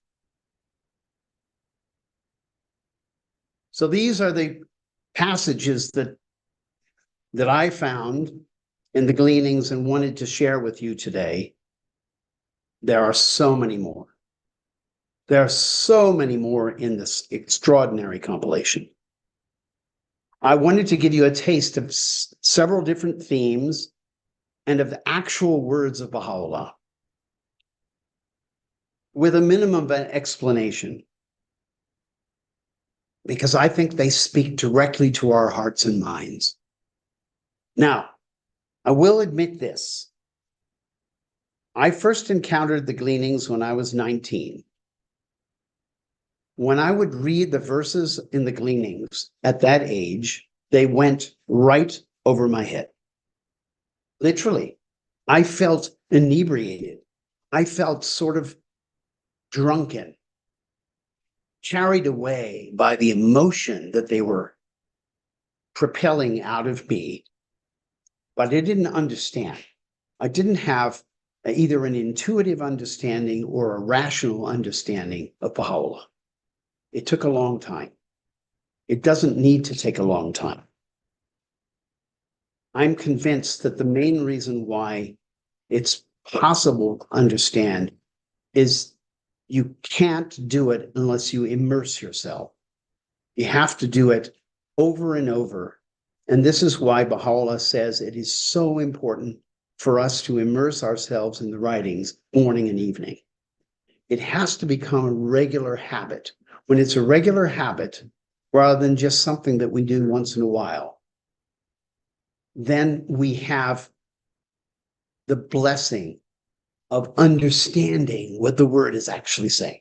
So these are the passages that I found in the Gleanings and wanted to share with you today. There are so many more. There are so many more in this extraordinary compilation. I wanted to give you a taste of several different themes and of the actual words of Baha'u'llah with a minimum of an explanation, because I think they speak directly to our hearts and minds. Now, I will admit this. I first encountered the Gleanings when I was 19. When I would read the verses in the Gleanings at that age, they went right over my head. Literally, I felt inebriated. I felt sort of drunken, carried away by the emotion that they were propelling out of me. But I didn't understand. I didn't have either an intuitive understanding or a rational understanding of Baha'u'llah. It took a long time. It doesn't need to take a long time. I'm convinced that the main reason why it's possible to understand is you can't do it unless you immerse yourself. You have to do it over and over. And this is why Baha'u'llah says it is so important for us to immerse ourselves in the writings morning and evening. It has to become a regular habit. When it's a regular habit, rather than just something that we do once in a while, then we have the blessing of understanding what the word is actually saying.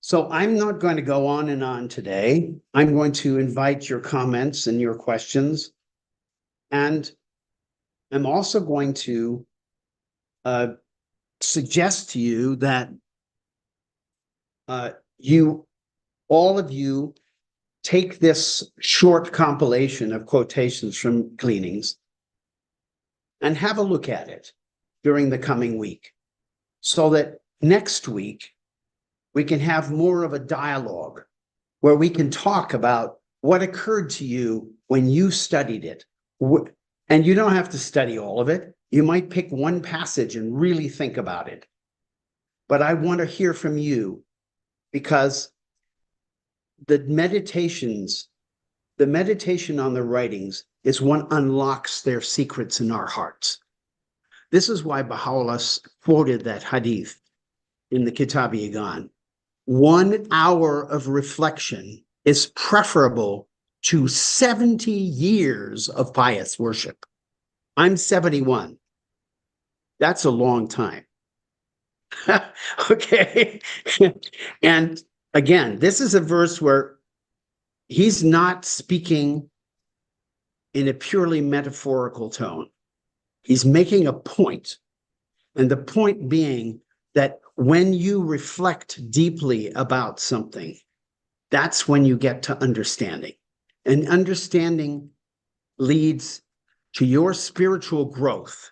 So I'm not going to go on and on today. I'm going to invite your comments and your questions. And I'm also going to suggest to you that all of you take this short compilation of quotations from Gleanings and have a look at it during the coming week, so that next week we can have more of a dialogue where we can talk about what occurred to you when you studied it. And you don't have to study all of it. You might pick one passage and really think about it. But I want to hear from you, because the meditation on the writings is what unlocks their secrets in our hearts. This is why Baha'u'llah quoted that hadith in the Kitab-i-Igan. 1 hour of reflection is preferable to 70 years of pious worship. I'm 71. That's a long time. Okay. And again, this is a verse where he's not speaking in a purely metaphorical tone. He's making a point. And the point being that when you reflect deeply about something, that's when you get to understanding. And understanding leads to your spiritual growth.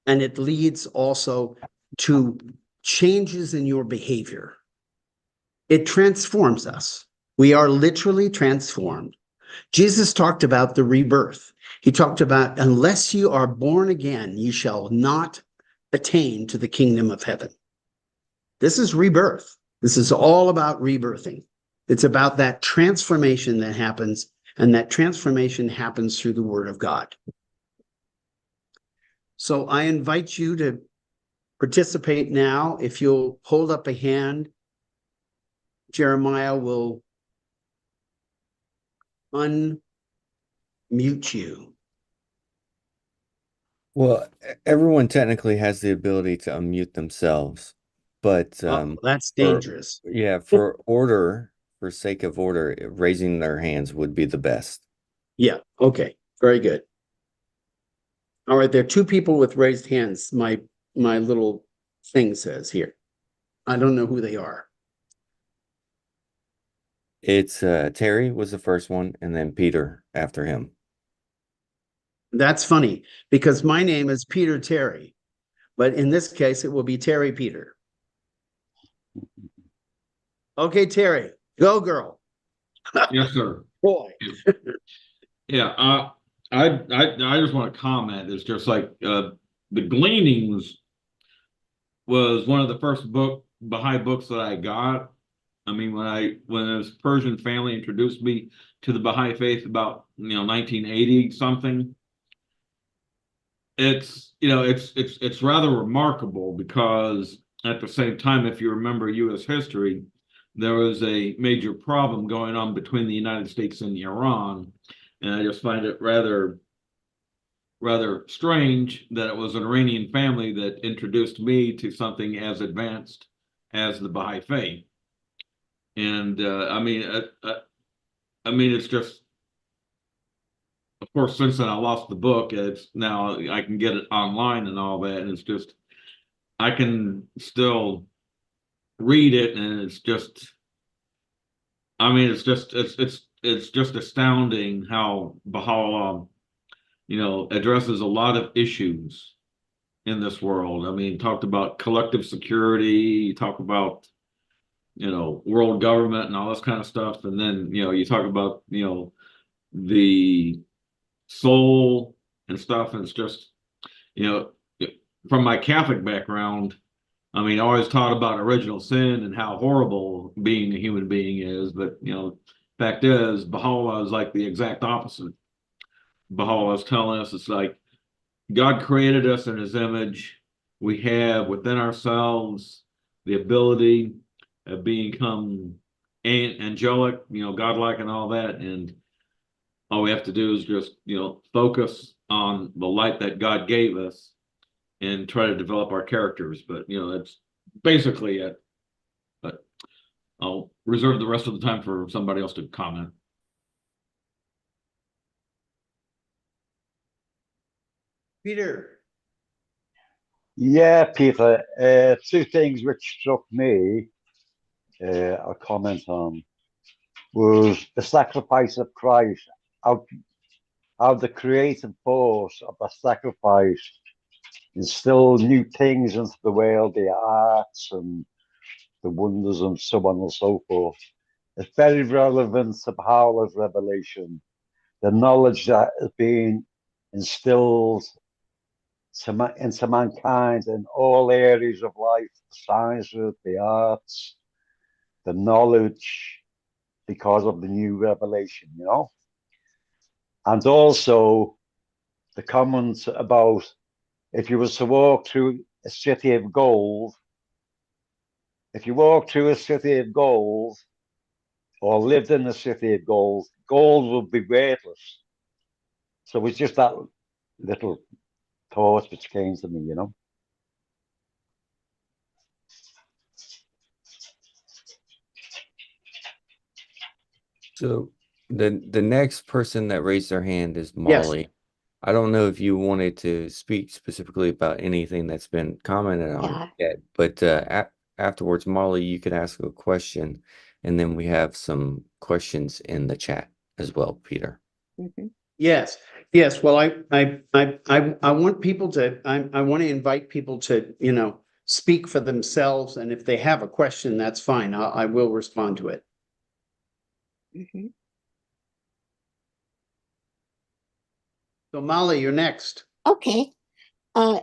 And it leads also to changes in your behavior. It transforms us. We are literally transformed. Jesus talked about the rebirth. He talked about, unless you are born again, you shall not attain to the kingdom of heaven. This is rebirth. This is all about rebirthing. It's about that transformation that happens, and that transformation happens through the word of God. So I invite you to participate now. If you'll hold up a hand, Jeremiah will unmute you. Well, everyone technically has the ability to unmute themselves, but that's dangerous. for sake of order, raising their hands would be the best. Yeah, okay, very good. All right, there are 2 people with raised hands. My little thing says here. I don't know who they are. It's Terry was the first one, and then Peter after him. That's funny, because my name is Peter Terry, but in this case, it will be Terry Peter. Okay, Terry, go girl. Yes, sir. Boy. Yeah, I just want to comment. It's just like the Gleanings was one of the first Baha'i books that I got. I mean, when this Persian family introduced me to the Baha'i Faith about 1980 something, it's rather remarkable, because at the same time, if you remember U.S. history, there was a major problem going on between the United States and Iran, and I just find it rather strange that it was an Iranian family that introduced me to something as advanced as the Baha'i Faith. And I mean, it's just, of course, since then I lost the book. It's now I can get it online and all that, and it's just I can still read it, and it's just, I mean, it's just astounding how Baha'u'llah, addresses a lot of issues in this world. I mean, talked about collective security, talk about, world government and all this kind of stuff. And then, you talk about, the soul and stuff. And it's just, from my Catholic background, I mean, I always taught about original sin and how horrible being a human being is. But, fact is, Baha'u'llah is like the exact opposite. Baha'u'llah is telling us it's like God created us in his image. We have within ourselves the ability of become angelic, godlike and all that. And all we have to do is just, focus on the light that God gave us and try to develop our characters. But, that's basically it. But I'll reserve the rest of the time for somebody else to comment. Peter. Yeah, Peter, two things which struck me, a comment on, was the sacrifice of Christ, how the creative force of the sacrifice instilled new things into the world, the arts and the wonders and so on and so forth. It's very relevant to Baha'u'llah's revelation, the knowledge that is being instilled into mankind in all areas of life, the sciences, the arts, the knowledge, because of the new revelation, And also the comment about if you was to walk through a city of gold, if you walk through a city of gold or lived in a city of gold, gold would be worthless. So it's just that little thought which came to me, So the next person that raised their hand is Yes. Molly. I don't know if you wanted to speak specifically about anything that's been commented on yet, but afterwards, Molly, you could ask a question, and then we have some questions in the chat as well, Peter. Mm-hmm. Yes. Well, I want people to. I want to invite people to speak for themselves, and if they have a question, that's fine. I will respond to it. Mm-hmm. So Molly, you're next. Okay. In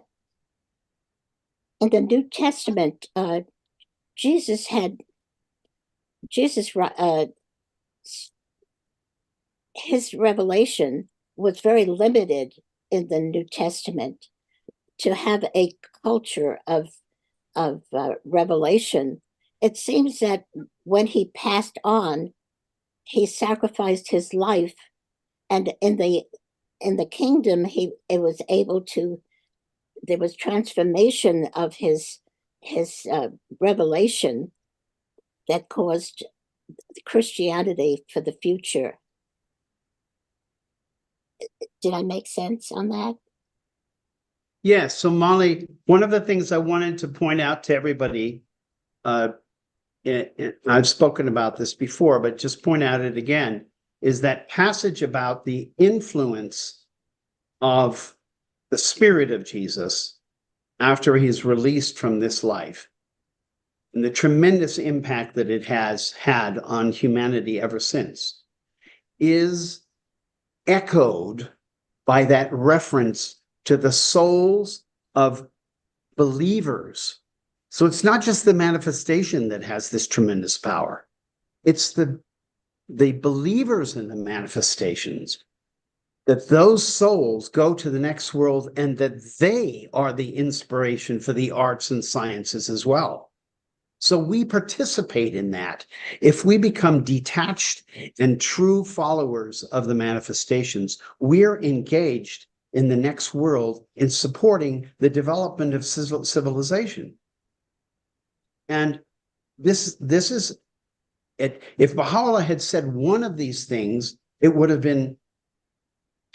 the New Testament, Jesus his revelation was very limited in the New Testament. To have a culture of revelation, it seems that when he passed on, he sacrificed his life, and in the kingdom, there was transformation of his revelation that caused Christianity for the future. Did I make sense on that? Yes. So Molly, one of the things I wanted to point out to everybody, I've spoken about this before, but just point out it again, is that passage about the influence of the Spirit of Jesus after he's released from this life and the tremendous impact that it has had on humanity ever since is echoed by that reference to the souls of believers. So it's not just the manifestation that has this tremendous power. It's the believers in the manifestations, that those souls go to the next world and that they are the inspiration for the arts and sciences as well. So we participate in that. If we become detached and true followers of the manifestations, we're engaged in the next world in supporting the development of civilization. And this is it. If Baha'u'llah had said one of these things, it would have been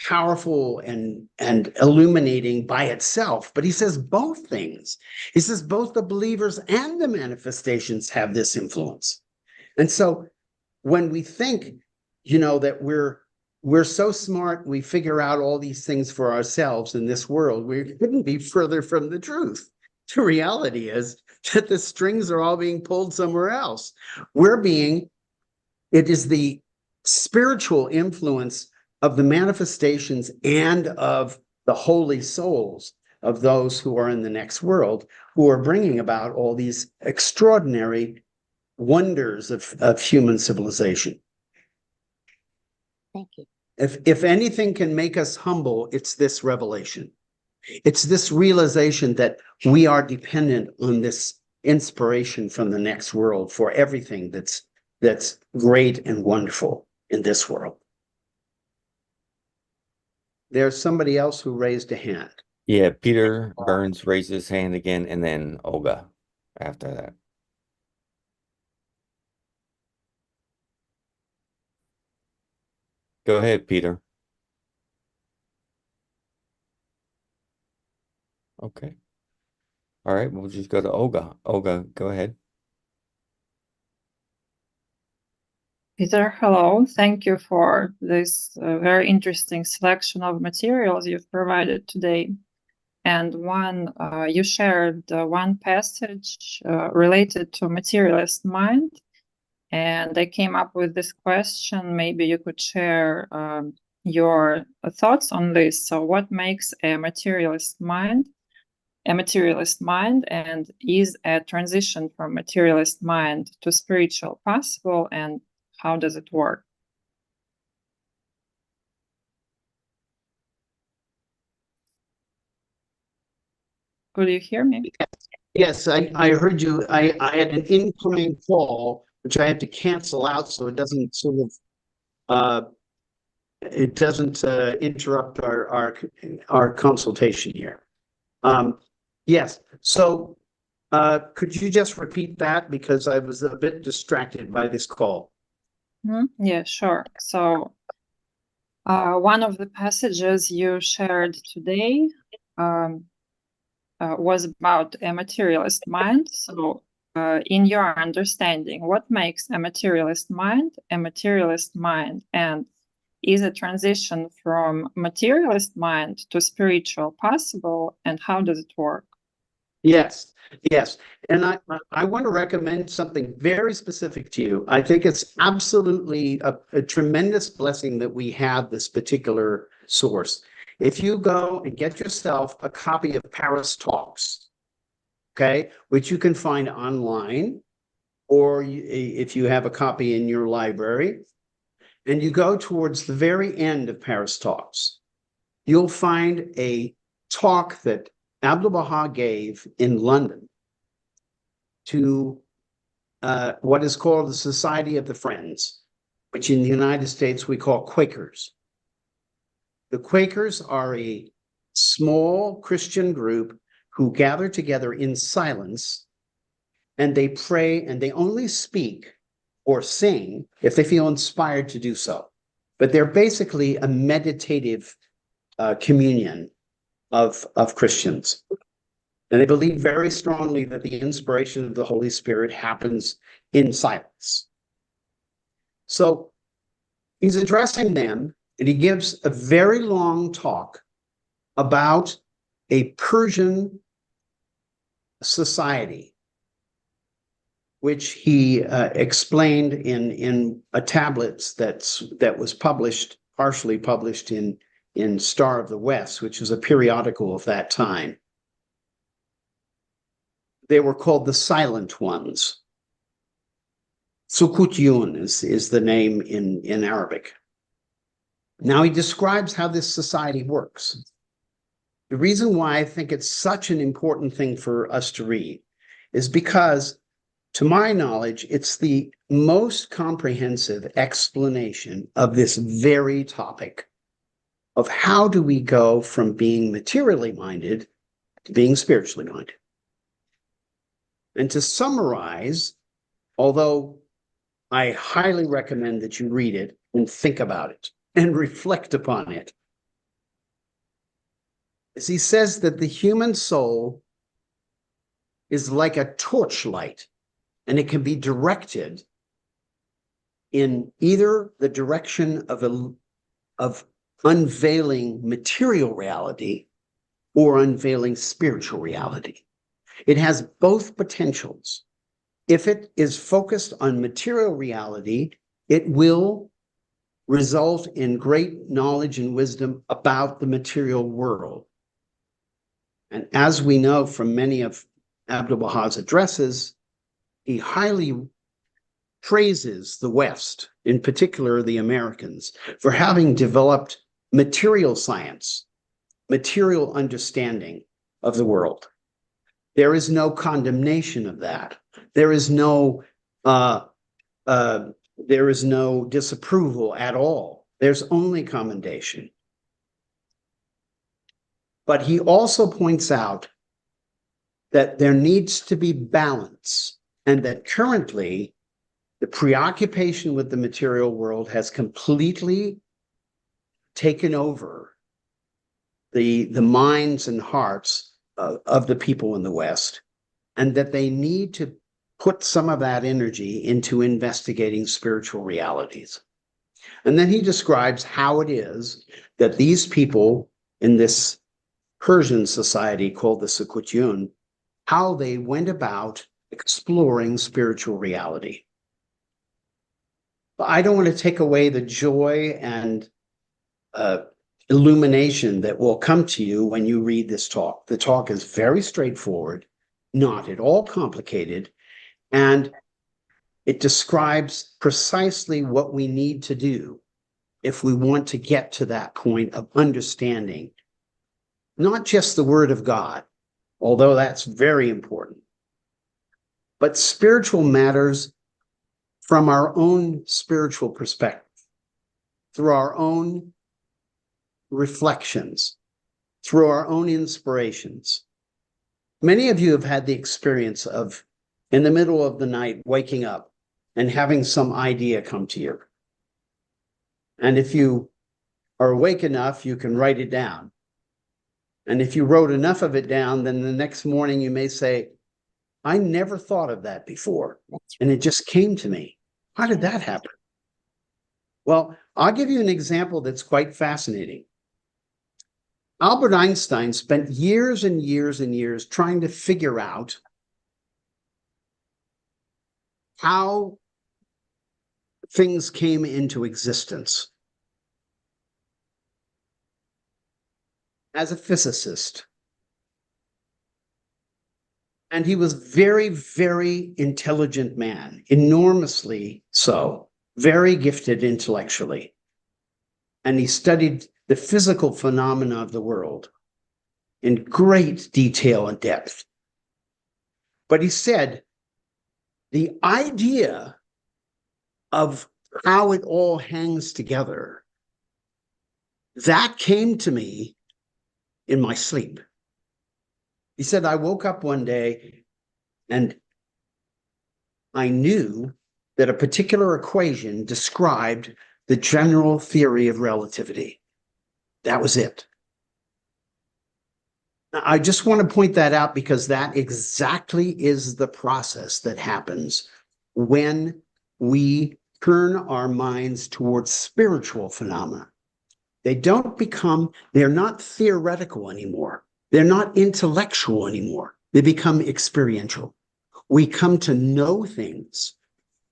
powerful and illuminating by itself. But he says both things. He says both the believers and the manifestations have this influence. And so when we think, that we're we're so smart, we figure out all these things for ourselves in this world. We couldn't be further from the truth. The reality is that the strings are all being pulled somewhere else. It is the spiritual influence of the manifestations and of the holy souls of those who are in the next world who are bringing about all these extraordinary wonders of human civilization. Thank you. If anything can make us humble, it's this revelation. It's this realization that we are dependent on this inspiration from the next world for everything that's great and wonderful in this world. There's somebody else who raised a hand. Yeah, Peter Burns raised his hand again, and then Olga after that. Go ahead, Peter. Okay. All right, we'll just go to Olga. Olga, go ahead. Peter, hello. Thank you for this very interesting selection of materials you've provided today. And you shared one passage related to materialist mind. And I came up with this question. Maybe you could share your thoughts on this. So what makes a materialist mind? And is a transition from materialist mind to spiritual possible, and how does it work? Could you hear me? Yes, I heard you. I had an incoming call, which I had to cancel out so it doesn't sort of interrupt our consultation here. Yes. So could you just repeat that, because I was a bit distracted by this call? Yeah, sure. So one of the passages you shared today was about a materialist mind. So in your understanding, what makes a materialist mind, and is a transition from materialist mind to spiritual possible, and how does it work? Yes, yes. And I want to recommend something very specific to you. I think it's absolutely a tremendous blessing that we have this particular source. If you go and get yourself a copy of Paris Talks, okay, which you can find online, or if you have a copy in your library, and you go towards the very end of Paris Talks, you'll find a talk that Abdu'l-Baha gave in London to what is called the Society of the Friends, which in the United States we call Quakers. The Quakers are a small Christian group who gather together in silence, and they pray, and they only speak or sing if they feel inspired to do so. But they're basically a meditative communion of Christians. And they believe very strongly that the inspiration of the Holy Spirit happens in silence. So he's addressing them, and he gives a very long talk about a Persian society, which he explained in a tablets that was published, partially published in Star of the West, which was a periodical of that time. They were called the Silent Ones. Sukutyun is the name in Arabic. Now he describes how this society works. The reason why I think it's such an important thing for us to read is because, to my knowledge, it's the most comprehensive explanation of this very topic of how do we go from being materially minded to being spiritually minded. And to summarize, although I highly recommend that you read it and think about it and reflect upon it, is he says that the human soul is like a torchlight, and it can be directed in either the direction of of unveiling material reality or unveiling spiritual reality. It has both potentials. If it is focused on material reality, it will result in great knowledge and wisdom about the material world. And as we know from many of Abdu'l-Bahá's addresses, he highly praises the West, in particular the Americans, for having developed material science, material understanding of the world. There is no condemnation of that. There is no disapproval at all. There's only commendation. But he also points out that there needs to be balance, and that currently the preoccupation with the material world has completely taken over the minds and hearts of the people in the West, and that they need to put some of that energy into investigating spiritual realities. And then he describes how it is that these people in this Persian society called the Sukutyun, how they went about exploring spiritual reality. But I don't want to take away the joy and illumination that will come to you when you read this talk. The talk is very straightforward, not at all complicated, and it describes precisely what we need to do if we want to get to that point of understanding not just the Word of God, although that's very important, but spiritual matters from our own spiritual perspective, through our own reflections, through our own inspirations. Many of you have had the experience of, in the middle of the night, waking up and having some idea come to you. And if you are awake enough, you can write it down. And if you wrote enough of it down, then the next morning you may say, I never thought of that before. And it just came to me. How did that happen? Well, I'll give you an example that's quite fascinating. Albert Einstein spent years and years and years trying to figure out how things came into existence. As a physicist. And he was very, very intelligent man, enormously so, very gifted intellectually. And he studied the physical phenomena of the world in great detail and depth. But he said, the idea of how it all hangs together, that came to me in my sleep. He said, I woke up one day and I knew that a particular equation described the general theory of relativity. That was it. Now, I just want to point that out because that exactly is the process that happens when we turn our minds towards spiritual phenomena. They're not theoretical anymore. They're not intellectual anymore. They become experiential. We come to know things.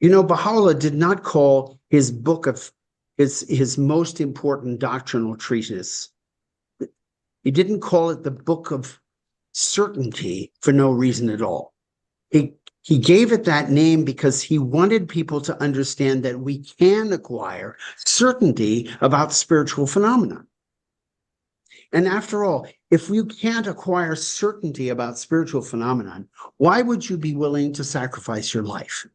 You know, Baha'u'llah did not call his book of his most important doctrinal treatise. He didn't call it the book of certainty for no reason at all. He gave it that name because he wanted people to understand that we can acquire certainty about spiritual phenomena. And after all, if you can't acquire certainty about spiritual phenomenon, why would you be willing to sacrifice your life?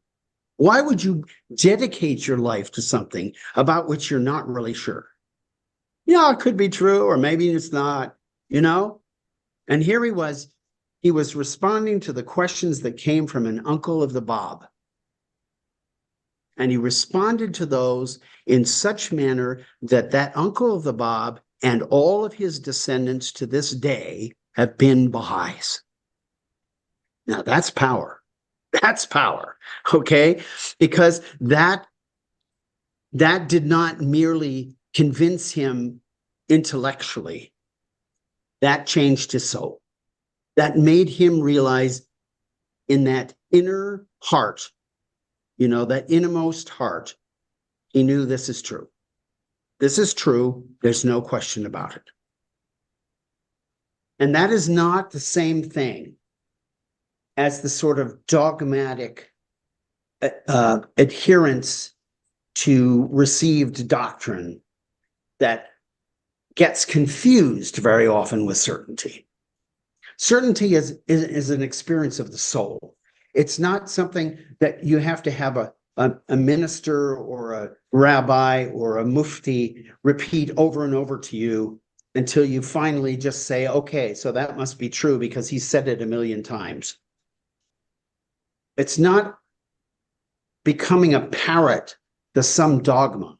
Why would you dedicate your life to something about which you're not really sure? Yeah, it could be true, or maybe it's not, you know? And here he was responding to the questions that came from an uncle of the Bab. And he responded to those in such manner that that uncle of the Bab and all of his descendants to this day have been Baha'is. Now that's power. That's power, okay? Because that did not merely convince him intellectually. That changed his soul. That made him realize in that inner heart, you know, that innermost heart, he knew this is true. This is true. There's no question about it. And that is not the same thing as the sort of dogmatic adherence to received doctrine that gets confused very often with certainty. Certainty is an experience of the soul. It's not something that you have to have a minister or a rabbi or a mufti repeat over and over to you until you finally just say, okay, so that must be true because he said it a million times. It's not becoming a parrot to some dogma.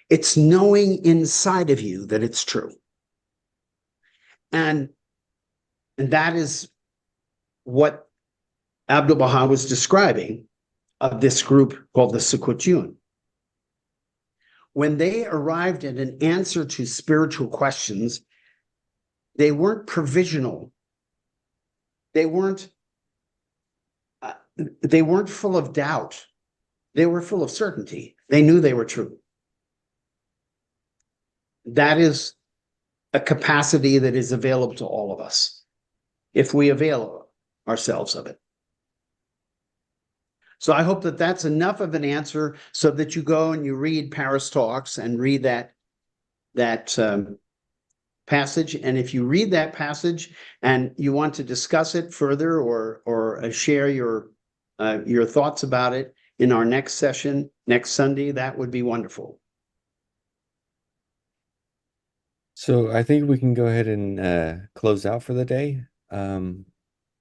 It's knowing inside of you that it's true. And that is what Abdu'l-Baha was describing of this group called the Sukutun. When they arrived at an answer to spiritual questions, they weren't provisional. They weren't full of doubt. They were full of certainty. They knew they were true. That is a capacity that is available to all of us if we avail ourselves of it. So I hope that that's enough of an answer so that you go and you read Paris Talks and read that passage. And if you read that passage and you want to discuss it further or share your thoughts about it in our next session next Sunday, that would be wonderful. So I think we can go ahead and close out for the day.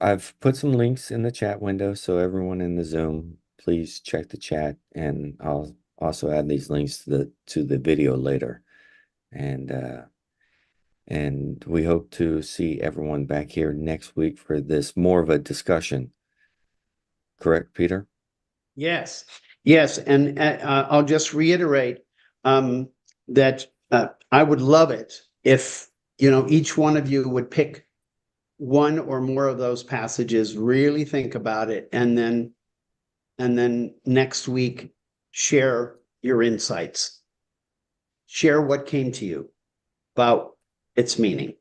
I've put some links in the chat window, so everyone in the Zoom, please check the chat, and I'll also add these links to the video later. And we hope to see everyone back here next week for this more of a discussion. Correct, Peter? Yes, and I'll just reiterate that I would love it if each one of you would pick one or more of those passages, really think about it, and then next week share your insights. Share what came to you about its meaning.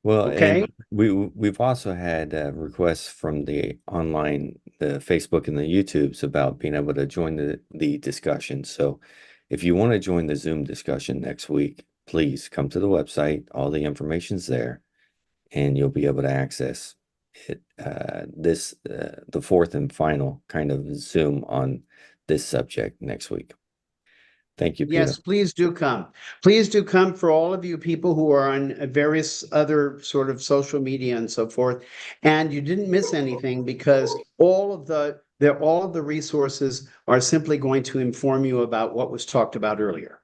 Well, okay. And we've also had requests from the Facebook and the YouTubes about being able to join the discussion. So if you want to join the Zoom discussion next week, please come to the website. All the information's there, and you'll be able to access it. The fourth and final kind of Zoom on this subject next week. Thank you, Peter. Yes, please do come. Please do come for all of you people who are on various other sort of social media and so forth. And you didn't miss anything because all of the resources are simply going to inform you about what was talked about earlier.